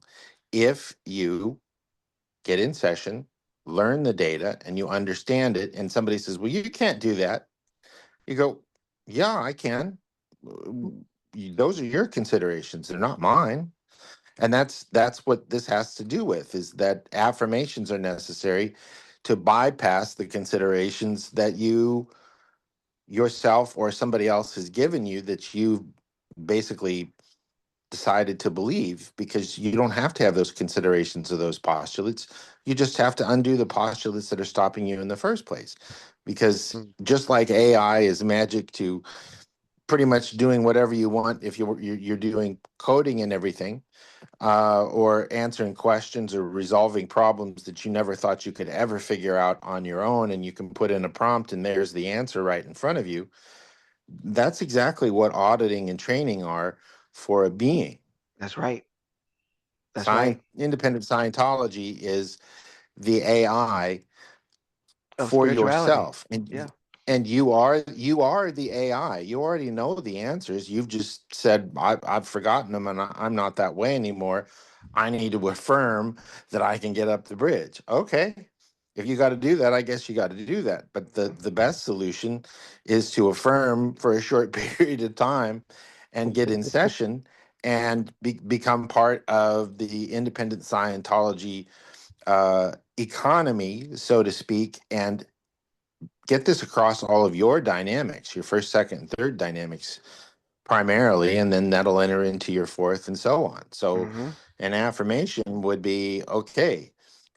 if you get in session, learn the data, and you understand it. And somebody says, well, you can't do that. You go, yeah, I can. Those are your considerations. They're not mine. And that's what this has to do with, is that affirmations are necessary to bypass the considerations that you yourself or somebody else has given you, that you basically decided to believe, because you don't have to have those considerations of those postulates. You just have to undo the postulates that are stopping you in the first place. Because just like AI is magic to pretty much doing whatever you want, if you're doing coding and everything, or answering questions or resolving problems that you never thought you could ever figure out on your own, and you can put in a prompt and there's the answer right in front of you. That's exactly what auditing and training are for a being. That's right. That's right. Independent Scientology is the AI Of for spirituality. yourself, Yeah. and you are the AI. You already know the answers. You've just said, I've forgotten them, and I'm not that way anymore. I need to affirm that I can get up the bridge. Okay, if you got to do that, I guess you got to do that. But the best solution is to affirm for a short period of time and get in session and become part of the independent Scientology economy, so to speak, and get this across all of your dynamics, your first, second, and third dynamics primarily, and then that'll enter into your fourth and so on. So Mm-hmm. an affirmation would be, okay,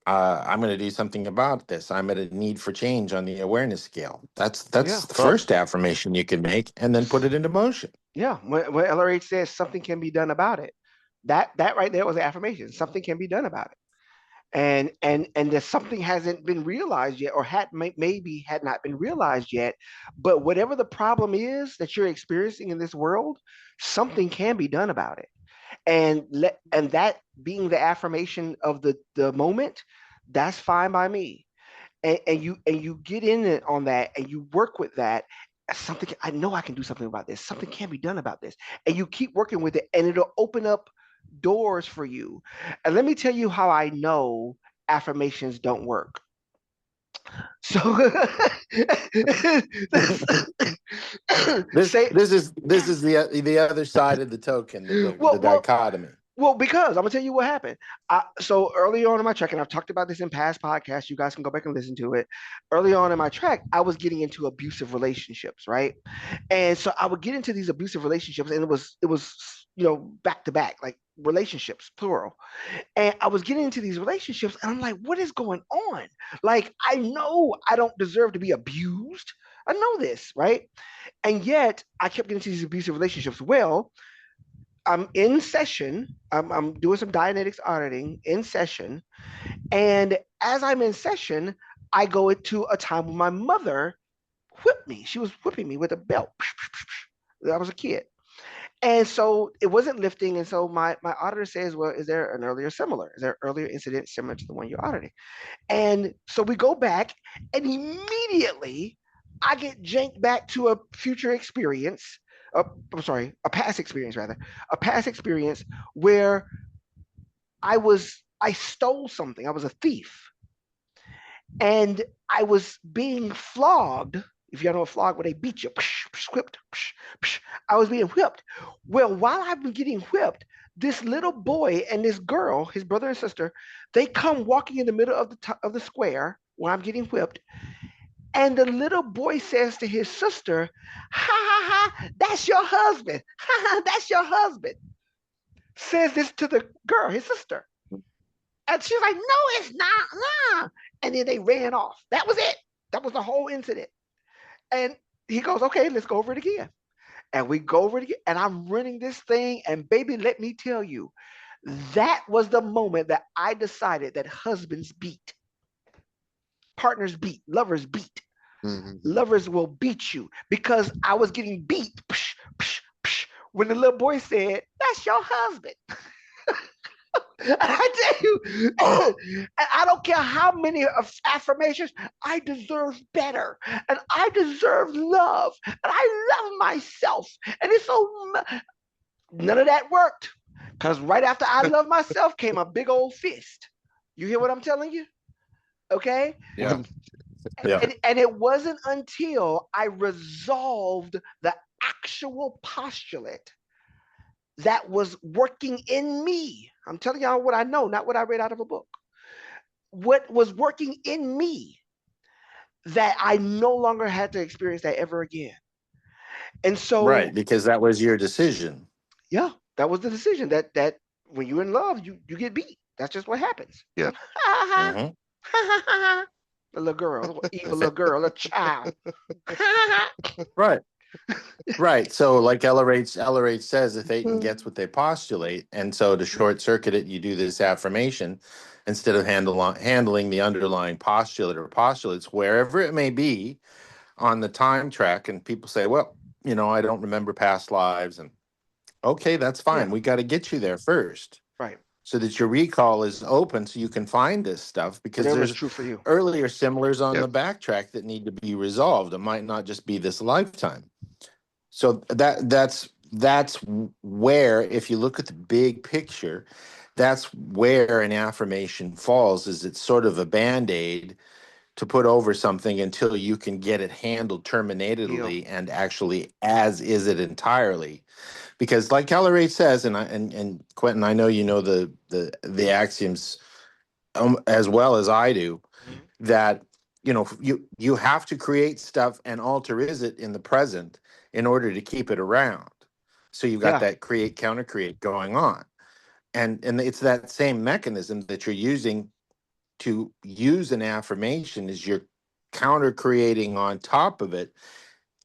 I'm going to do something about this. I'm at a need for change on the awareness scale. That's Yeah. the first affirmation you can make, and then put it into motion. Yeah. When LRH says something can be done about it, that right there was an affirmation. Something can be done about it. And that something hasn't been realized yet, or maybe had not been realized yet. But whatever the problem is that you're experiencing in this world, something can be done about it. And that being the affirmation of the moment, that's fine by me. And you get in it on that, and you work with that. Something, I know I can do something about this. Something can be done about this, and you keep working with it, and it'll open up doors for you. And let me tell you how I know affirmations don't work. So This say, this is the other side of the token, the well, dichotomy. well, because I'm gonna tell you what happened. So early on in my track, and I've talked about this in past podcasts, you guys can go back and listen to it. Early on in my track, I was getting into abusive relationships, right? And so I would get into these abusive relationships, and it was back to back, like relationships, plural. And I was getting into these relationships, and I'm like, what is going on? Like, I know I don't deserve to be abused. I know this, right? And yet I kept getting into these abusive relationships. Well, I'm in session. I'm doing some Dianetics auditing in session. And as I'm in session, I go into a time when my mother whipped me. She was whipping me with a belt. I was a kid. And so it wasn't lifting. And so my auditor says, well, is there an earlier similar? Is there an earlier incident similar to the one you're auditing? And so we go back, and immediately I get janked back to a future experience. I'm sorry, a past experience rather, a past experience where I stole something. I was a thief, and I was being flogged. If you don't know a flog, where they beat you, whipped. I was being whipped. Well, while I've been getting whipped, this little boy and this girl, his brother and sister, they come walking in the middle of the square where I'm getting whipped. And the little boy says to his sister, ha ha ha, that's your husband. Ha ha, that's your husband. Says this to the girl, his sister. And she's like, no, it's not. Nah. And then they ran off. That was it. That was the whole incident. And he goes, okay, let's go over it again. And we go over it again. And I'm running this thing. And baby, let me tell you, that was the moment that I decided that husbands beat, partners beat, lovers beat. Mm-hmm. Lovers will beat you, because I was getting beat. When the little boy said, that's your husband. I tell you, I don't care how many affirmations, I deserve better, and I deserve love, and I love myself. And it's so, none of that worked, because right after I love myself came a big old fist. You hear what I'm telling you? Okay? Yeah. And it wasn't until I resolved the actual postulate that was working in me. I'm telling y'all what I know, not what I read out of a book. What was working in me, that I no longer had to experience that ever again. And so, right, because that was your decision. Yeah, that was the decision. That when you're in love, you get beat. That's just what happens. Yeah. Mm-hmm. A little girl, evil little girl, a child. Right. Right. So like LRH says, if Aiton gets what they postulate, and so to short circuit it, you do this affirmation instead of handling the underlying postulate or postulates, wherever it may be on the time track. And people say, well, I don't remember past lives. And okay, that's fine. Yeah. We got to get you there first. Right. So that your recall is open, so you can find this stuff, because Whatever is there's true for you. earlier similars on the backtrack that need to be resolved. It might not just be this lifetime. So that's where, if you look at the big picture, that's where an affirmation falls. Is it's sort of a band-aid to put over something until you can get it handled Heal. terminatedly and actually as is it entirely. Because like Keller says, and Quentin, I know you know the axioms as well as I do, Mhm. that you have to create stuff and alter is it in the present in order to keep it around. So you've got Yeah. that create counter create going on. And it's that same mechanism that you're using to use an affirmation is you're counter creating on top of it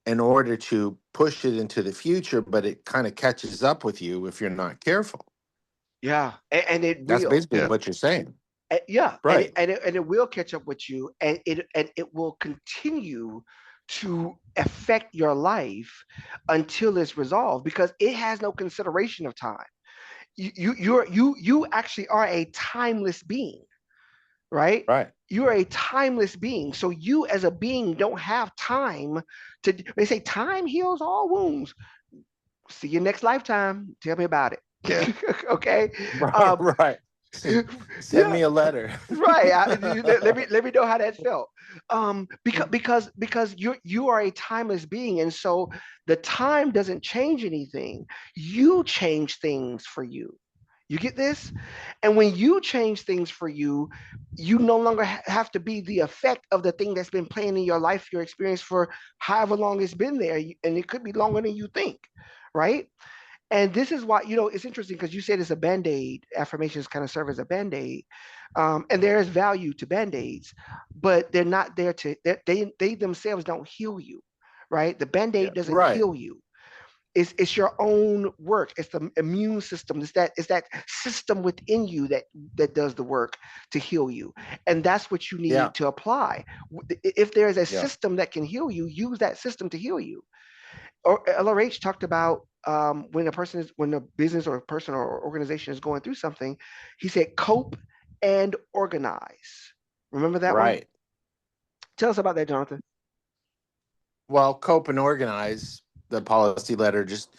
in order to push it into the future, but it kind of catches up with you if you're not careful. Yeah. And it That's will. basically what you're saying. Yeah, Right. and it will catch up with you, and it will continue to affect your life until it's resolved because it has no consideration of time. You actually are a timeless being, right? Right. You're a timeless being. So you as a being don't have time to, they say time heals all wounds. See you next lifetime. Tell me about it. Yeah. Okay. Right. Um, Right. Send yeah. me a letter. Right. Let me know how that felt. Because you are a timeless being, and so the time doesn't change anything. You change things for you. You get this? And when you change things for you, you no longer have to be the effect of the thing that's been playing in your life, your experience for however long it's been there, and it could be longer than you think, right? And this is why, it's interesting because you said it's a band-aid. Affirmations kind of serve as a band-aid. And there is value to band-aids, but they're not there to, they themselves don't heal you, right? The band-aid doesn't Right. heal you. It's your own work. It's the immune system. It's that system within you that does the work to heal you. And that's what you Yeah. need to apply. If there is a Yeah. system that can heal you, use that system to heal you. Or LRH talked about when a business or a person or organization is going through something, he said cope and organize. Remember that one? Right. Tell us about that, Jonathan. Well, cope and organize, the policy letter, just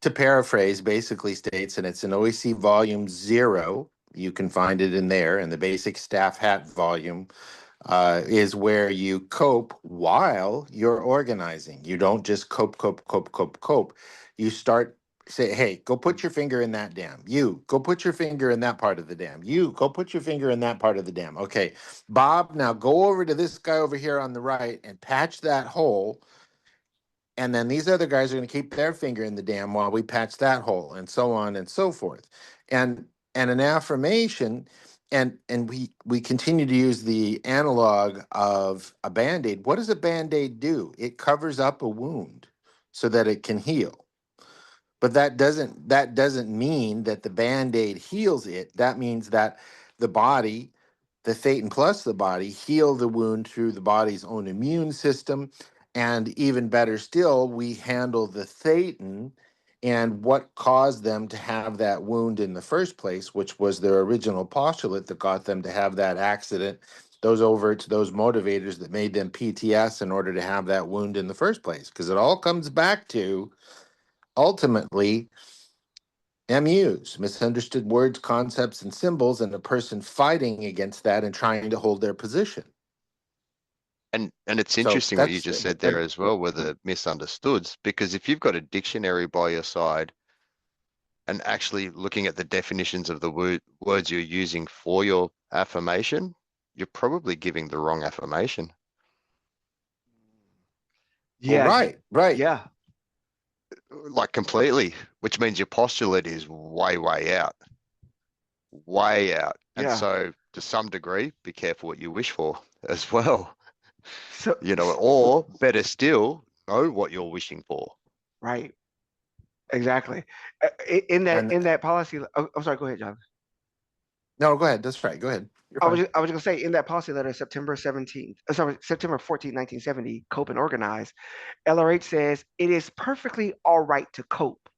to paraphrase, basically states, and it's in OEC volume 0. You can find it in there, and the basic staff hat volume is where you cope while you're organizing. You don't just cope, cope, cope, cope, cope. You start say, hey, go put your finger in that dam. You go put your finger in that part of the dam. You go put your finger in that part of the dam. Okay, Bob, now go over to this guy over here on the right and patch that hole. And then these other guys are going to keep their finger in the dam while we patch that hole, and so on and so forth. And an affirmation, and we continue to use the analog of a band-aid. What does a band-aid do? It covers up a wound so that it can heal. But that doesn't mean that the band-aid heals it. That means that the body, the thetan plus the body, heal the wound through the body's own immune system. And even better still, we handle the thetan and what caused them to have that wound in the first place, which was their original postulate that got them to have that accident, those overts, those motivators that made them PTS in order to have that wound in the first place. Because it all comes back to ultimately MUs, misunderstood words, concepts, and symbols, and a person fighting against that and trying to hold their position. And it's So interesting what you that's just said there as well with the misunderstoods, because if you've got a dictionary by your side and actually looking at the definitions of the words you're using for your affirmation, you're probably giving the wrong affirmation. well, Yeah. right, right. Yeah. Like completely, which means your postulate is way, way out, way out. And Yeah. so to some degree, be careful what you wish for as well, So or better still, know what you're wishing for. right. Exactly. In that And in that policy. Oh, I'm sorry. Go ahead, John. no, go ahead. That's right. Go ahead. You're I was fine. just, I was going to say in that policy letter, September 14th, 1970, cope and organize. LRH says it is perfectly all right to cope.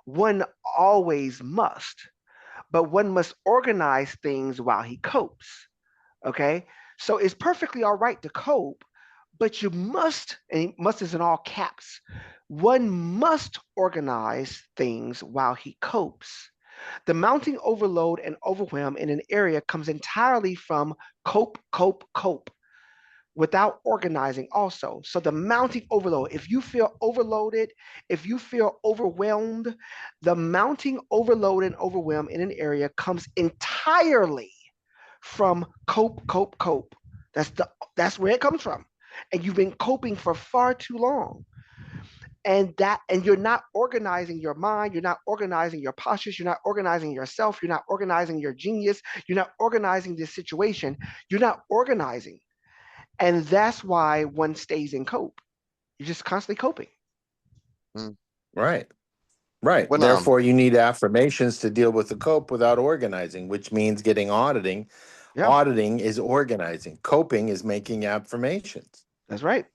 One always must, but one must organize things while he copes. Okay, so it's perfectly all right to cope, but you must, and must is in all caps. One must organize things while he copes. The mounting overload and overwhelm in an area comes entirely from cope, cope, cope. without organizing also. So the mounting overload, if you feel overloaded, if you feel overwhelmed, the mounting overload and overwhelm in an area comes entirely from cope. That's where it comes from. And you've been coping for far too long. And you're not organizing your mind, you're not organizing your postures, you're not organizing yourself, you're not organizing your genius, you're not organizing this situation, you're not organizing. And that's why one stays in cope. You're just constantly coping. Right. Right. When Therefore, you need affirmations to deal with the cope without organizing, which means getting auditing. Yeah. Auditing is organizing. Coping is making affirmations. That's right.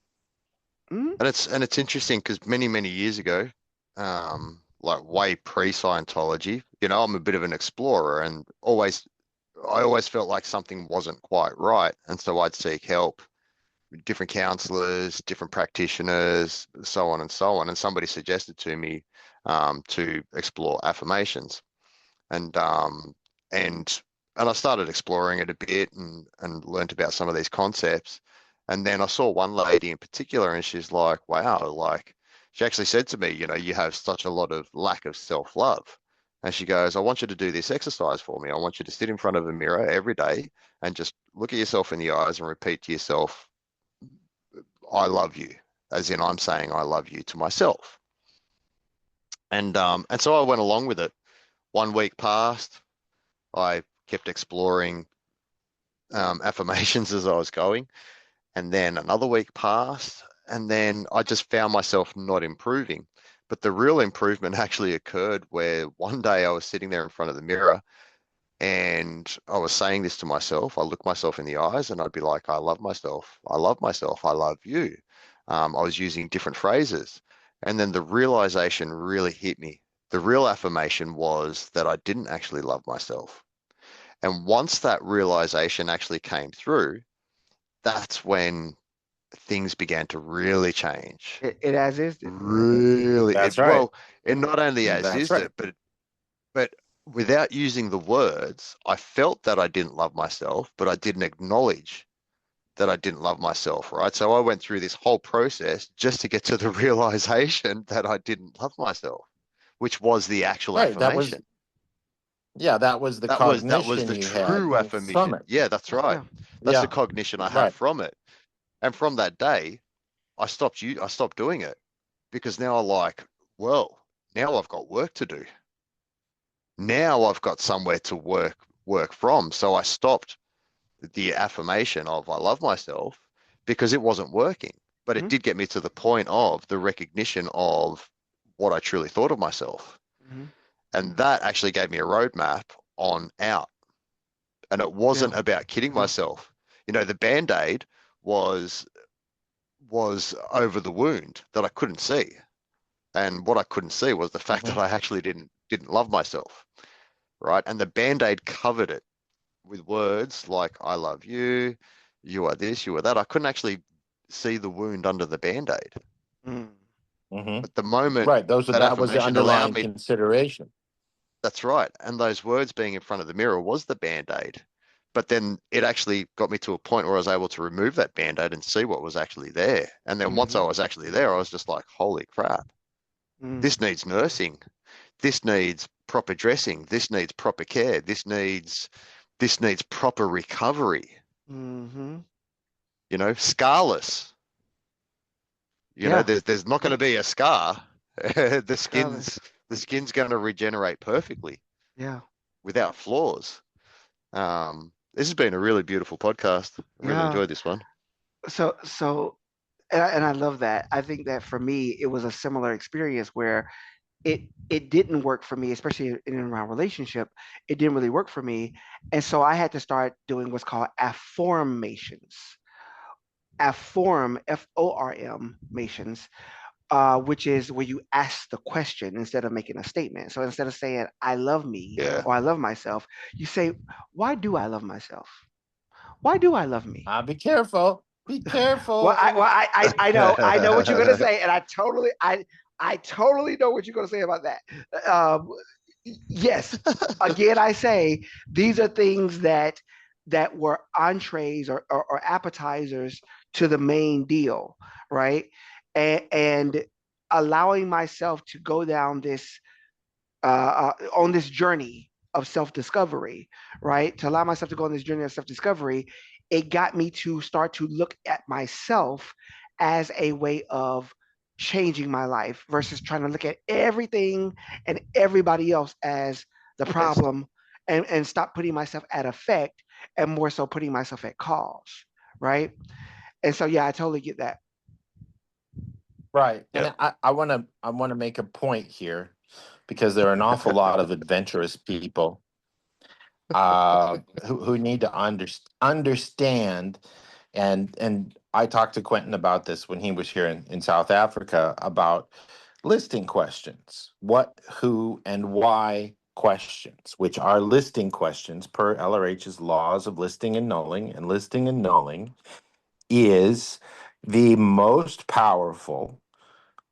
And it's interesting because many years ago, like way pre-Scientology, I'm a bit of an explorer, and I always felt like something wasn't quite right, and so I'd seek help, different counselors, different practitioners, so on and so on. And somebody suggested to me to explore affirmations, and I started exploring it a bit and learned about some of these concepts. And then I saw one lady in particular, and she's like, wow, like she actually said to me, you have such a lot of lack of self-love. And she goes, I want you to do this exercise for me. I want you to sit in front of a mirror every day and just look at yourself in the eyes and repeat to yourself, I love you, as in I'm saying I love you to myself. And so I went along with it. 1 week passed. I kept exploring affirmations as I was going. And then another week passed, and then I just found myself not improving. But the real improvement actually occurred where one day I was sitting there in front of the mirror and I was saying this to myself. I look myself in the eyes and I'd be like, I love myself. I love myself. I love you. I was using different phrases. And then the realization really hit me. The real affirmation was that I didn't actually love myself. And once that realization actually came through, that's when things began to really change. It as is. Really, That's right. Well, it not only as That's is right. it, but without using the words, I felt that I didn't love myself, but I didn't acknowledge that I didn't love myself, right? So I went through this whole process just to get to the realization that I didn't love myself, which was the actual Right. That was affirmation. the That was cognition the you had true from affirmation. it. Yeah, that's right. Yeah. That's Yeah. the cognition I had Right. from it. And from that day, I stopped doing it, because now I'm like, well, now I've got work to do. Now I've got somewhere to work from. So I stopped the affirmation of I love myself because it wasn't working. But it did get me to the point of the recognition of what I truly thought of myself. And that actually gave me a roadmap on out. And it wasn't about kidding myself. The Band-Aid was over the wound that I couldn't see. And what I couldn't see was the fact that I actually didn't love myself. Right. And the Band-Aid covered it with words like I love you, you are this, you are that. I couldn't actually see the wound under the Band-Aid. But the moment Right. That was the affirmation allowed underlying me, consideration. that's right. And those words being in front of the mirror was the Band-Aid. But then it actually got me to a point where I was able to remove that Band-Aid and see what was actually there. And then once I was actually there, I was just like, holy crap, this needs nursing. This needs proper dressing. This needs proper care. This needs proper recovery. Scarless. There's not going to be a scar. The skin's going to regenerate perfectly. Yeah. Without flaws. This has been a really beautiful podcast. I really enjoyed this one. So, and I love that. I think that for me, it was a similar experience where it didn't work for me, especially in and around relationship. It didn't really work for me. And so I had to start doing what's called affirmations. Afform, F-O-R-M-mations, which is where you ask the question instead of making a statement. So instead of saying, I love me or I love myself, you say, why do I love myself? Why do I love me? Be careful. Be careful. I know what you're gonna say, and I totally know what you're gonna say about that. Yes, again, I say these are things that were entrees or appetizers to the main deal, right? And allowing myself to go down this on this journey of self-discovery, right? To allow myself to go on this journey of self-discovery, it got me to start to look at myself as a way of changing my life versus trying to look at everything and everybody else as the problem, and stop putting myself at effect and more so putting myself at cause, right? And so yeah, I totally get that. Right. Yeah. And I want to make a point here because there are an awful lot of adventurous people who need to understand, and I talked to Quentin about this when he was here in South Africa about listing questions. What, who, and why questions, which are listing questions per LRH's laws of listing and nulling, and listing and nulling is the most powerful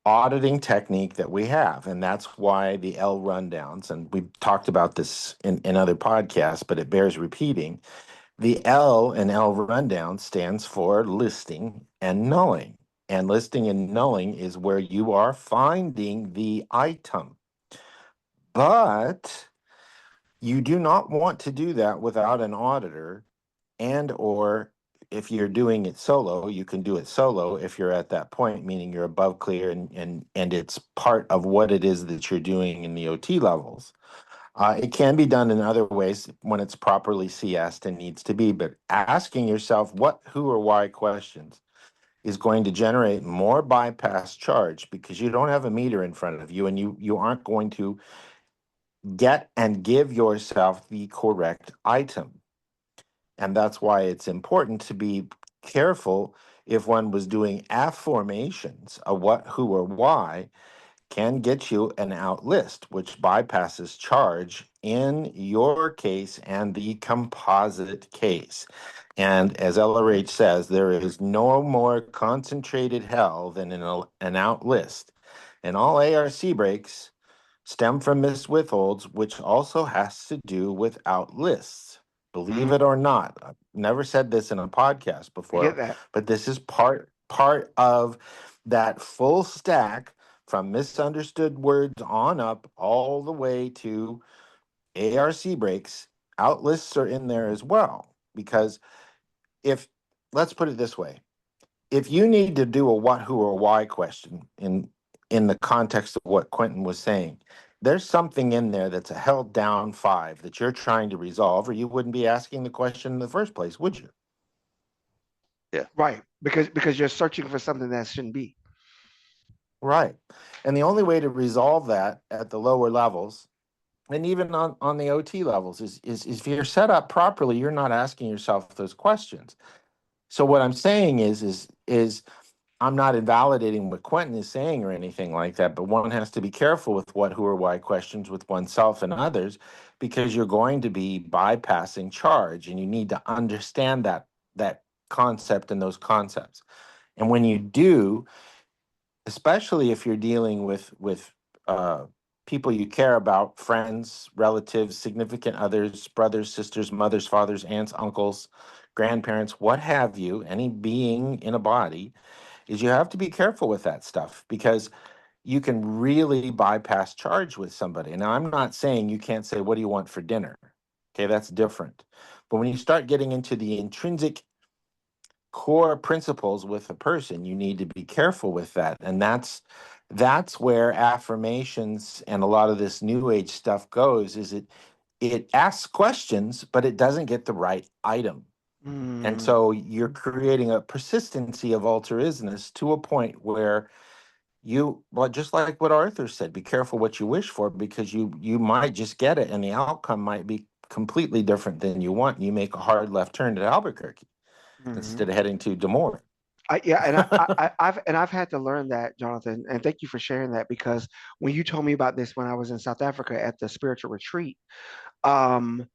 auditing technique that we have. And that's why the L rundowns, and we've talked about this in other podcasts, but it bears repeating. The L in L rundown stands for listing and nulling. And listing and nulling is where you are finding the item. But you do not want to do that without an auditor, and or if you're doing it solo, you can do it solo if you're at that point, meaning you're above clear, and it's part of what it is that you're doing in the OT levels. It can be done in other ways when it's properly CS'd and needs to be, but asking yourself what, who, or why questions is going to generate more bypass charge because you don't have a meter in front of you, and you aren't going to get and give yourself the correct item. And that's why it's important to be careful if one was doing affirmations, a what, who, or why can get you an out list, which bypasses charge in your case and the composite case. And as LRH says, there is no more concentrated hell than an out list. And all ARC breaks stem from missed withholds, which also has to do with out lists. Believe Mhm. it or not, I've never said this in a podcast I get before, that. but this is part of that full stack from misunderstood words on up all the way to ARC breaks. Out lists are in there as well because if let's put it this way, if you need to do a what, who, or why question in the context of what Quentin was saying, there's something in there that's a held down five that you're trying to resolve, or you wouldn't be asking the question in the first place, would you? Yeah. Right. Because you're searching for something that shouldn't be. Right. And the only way to resolve that at the lower levels, and even on the OT levels, is if you're set up properly, you're not asking yourself those questions. So what I'm saying is I'm not invalidating what Quentin is saying or anything like that, but one has to be careful with what, who, or why questions with oneself and others, because you're going to be bypassing charge, and you need to understand that concept and those concepts. And when you do, especially if you're dealing with uh, people you care about, friends, relatives, significant others, brothers, sisters, mothers, fathers, aunts, uncles, grandparents, what have you, any being in a body, is you have to be careful with that stuff because you can really bypass charge with somebody. Now, I'm not saying you can't say, "What do you want for dinner?" Okay, that's different. But when you start getting into the intrinsic core principles with a person, you need to be careful with that. And that's where affirmations and a lot of this new age stuff goes, is it asks questions, but it doesn't get the right item. And Mm. so you're creating a persistency of altruismus to a point where well, just like what Arthur said, be careful what you wish for, because you might just get it and the outcome might be completely different than you want. You make a hard left turn to Albuquerque Mhm. instead of heading to Des Moines. Yeah, and I've had to learn that, Jonathan, and thank you for sharing that because when you told me about this when I was in South Africa at the spiritual retreat, um,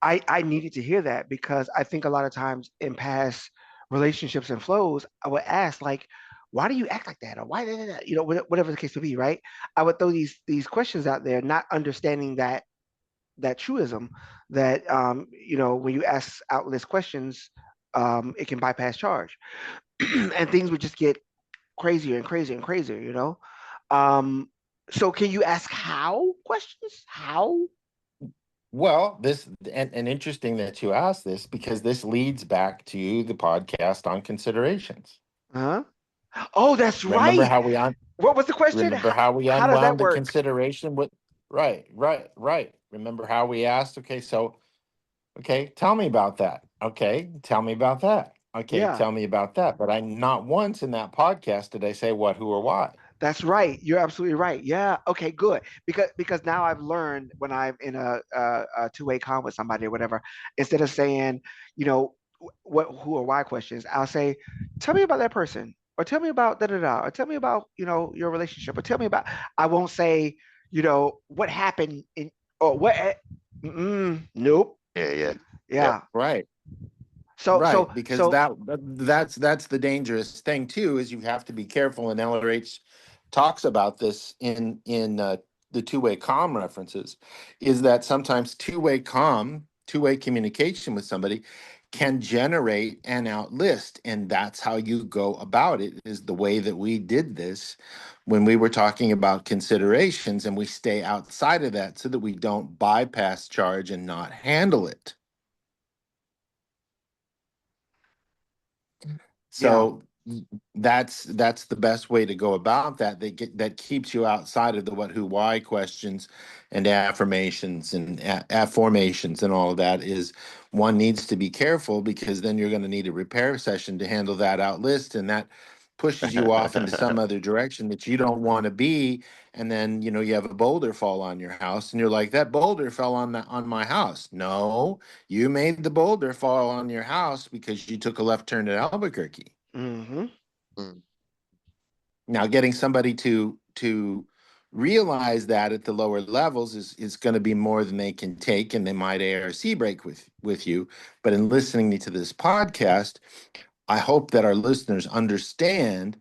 I needed to hear that because I think a lot of times in past relationships and flows, I would ask like, why do you act like that, or why you know, whatever the case may be, right? I would throw these questions out there, not understanding that truism that you know, when you ask outlist questions, it can bypass charge. and things would just get crazier and crazier and crazier, you know? So can you ask how questions? How? Well, this and interesting that you asked this because this leads back to the podcast on considerations. Huh? Oh, that's Remember right. how we What was the question? remember how we How does that unwound the work? consideration with right. Remember how we asked, okay, tell me about that. Okay, tell me about that. Okay, Yeah. tell me about that. But I not once in that podcast did I say what, who, or why. That's right. You're absolutely right. Yeah. Okay. Good. Because now I've learned when I'm in a two-way con with somebody or whatever, instead of saying, you know, what, who or why questions, I'll say, tell me about that person, or tell me about da da da, or tell me about your relationship, or tell me about. I won't say, what happened in or what. Nope. Yeah. Yep. Yeah. Right. So so Right, because so that's the dangerous thing too, is you have to be careful, and LRH talks about this in the two-way comm references, is that sometimes two-way communication with somebody can generate an out list, and that's how you go about it, is the way that we did this when we were talking about considerations, and we stay outside of that so that we don't bypass charge and not handle it. yeah. So that's the best way to go about that. That keeps you outside of the what, who, why questions and affirmations and afformations and all of that. Is one needs to be careful, because then you're going to need a repair session to handle that out list, and that pushes you off into some other direction that you don't want to be. And then you have a boulder fall on your house, and you're like, that boulder fell on my house. No, you made the boulder fall on your house because you took a left turn at Albuquerque. Mm-hmm. Mm. Now, getting somebody to realize that at the lower levels is going to be more than they can take, and they might ARC break with you. But in listening to this podcast, I hope that our listeners understand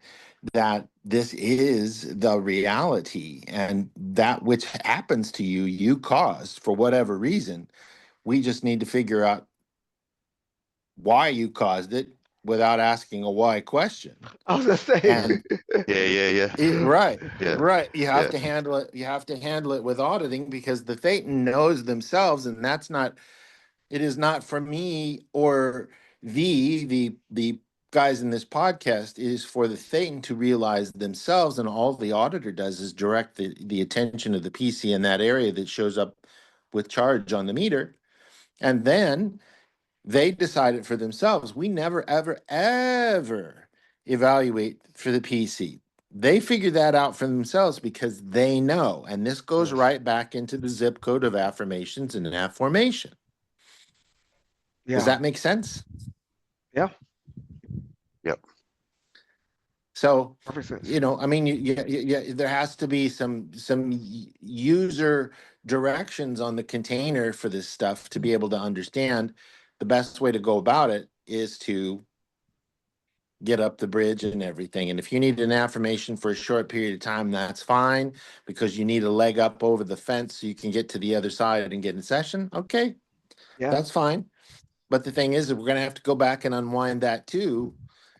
that this is the reality, and that which happens to you, you caused for whatever reason. We just need to figure out why you caused it without asking a why question. I was gonna say. And Yeah. right, Yeah. right. You have Yeah. to handle it. You have to handle it with auditing, because the Thetan knows themselves, and that's not. It is not for me or the guys in this podcast. It is for the Thetan to realize themselves, and all the auditor does is direct the attention of the PC in that area that shows up with charge on the meter, and then they decide it for themselves. We never, ever, ever evaluate for the PC. They figure that out for themselves because they know. And this goes Yes. right back into the zip code of affirmations and affirmation. Does Yeah. that make sense? Yeah. Yep. So, Perfect sense. I mean, there has to be some user directions on the container for this stuff to be able to understand. The best way to go about it is to get up the bridge and everything. And if you need an affirmation for a short period of time, that's fine, because you need a leg up over the fence so you can get to the other side and get in session. Okay, Yeah. that's fine. But the thing is that we're going to have to go back and unwind that too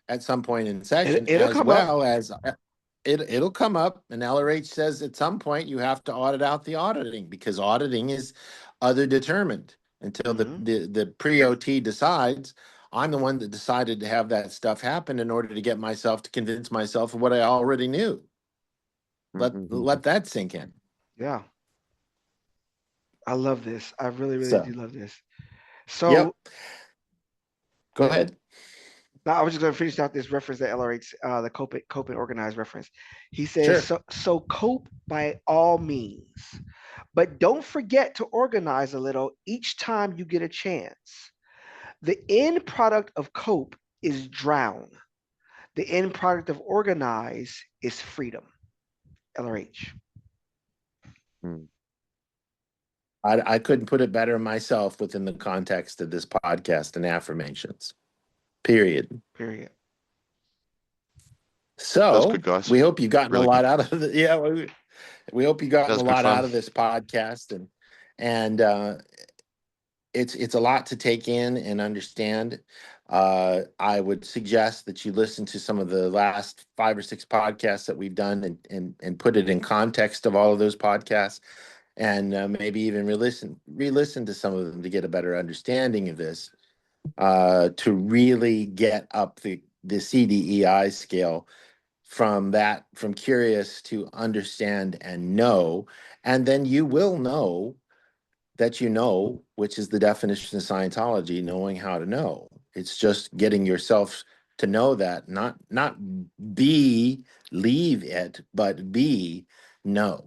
at some point in session, It'll as come up. well as it'll come up. And LRH says at some point you have to audit out the auditing, because auditing is other determined until the Hmm. the pre-OT decides. I'm the one that decided to have that stuff happen in order to get myself to convince myself of what I already knew. Let that sink in. Yeah. I love this. I really, really do So, love this. yep. So Go ahead. now I was just going to finish out this reference that LRH, the cope and organize reference. He says, Sure. so cope by all means, but don't forget to organize a little each time you get a chance. The end product of cope is drown. The end product of organize is freedom. LRH. Mm. I couldn't put it better myself within the context of this podcast and affirmations. Period. Period. That was So good, guys. we hope you've gotten a Really lot good. out of the we hope you've That gotten a was good lot fun. out of this podcast, and it's a lot to take in and understand. I would suggest that you listen to some of the last 5 or 6 podcasts that we've done and put it in context of all of those podcasts, and maybe even re-listen to some of them to get a better understanding of this, to really get up the CDEI scale from curious to understand and know, and then you will know that you know, which is the definition of Scientology, knowing how to know. It's just getting yourself to know that, not leave it, but know.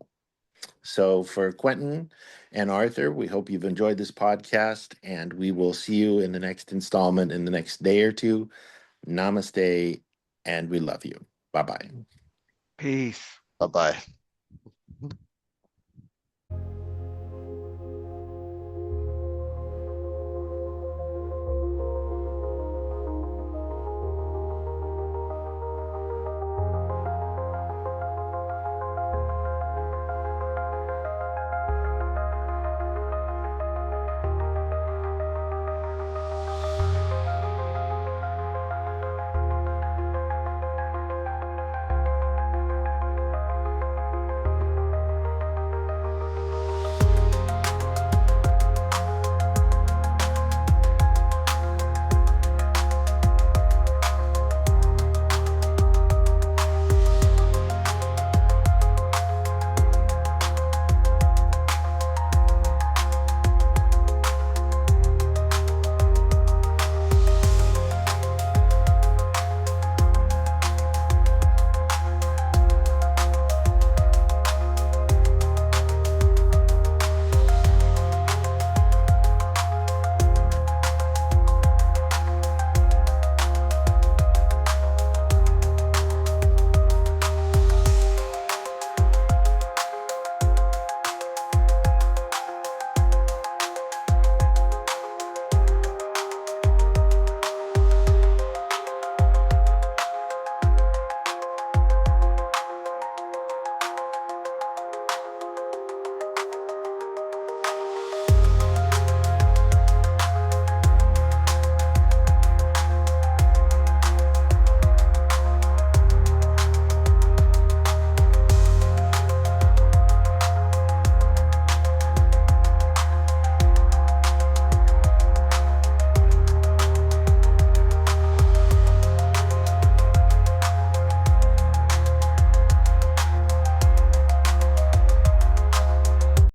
So for Quentin and Arthur, we hope you've enjoyed this podcast, and we will see you in the next installment in the next day or two. Namaste, and we love you. Bye-bye. Peace. Bye bye.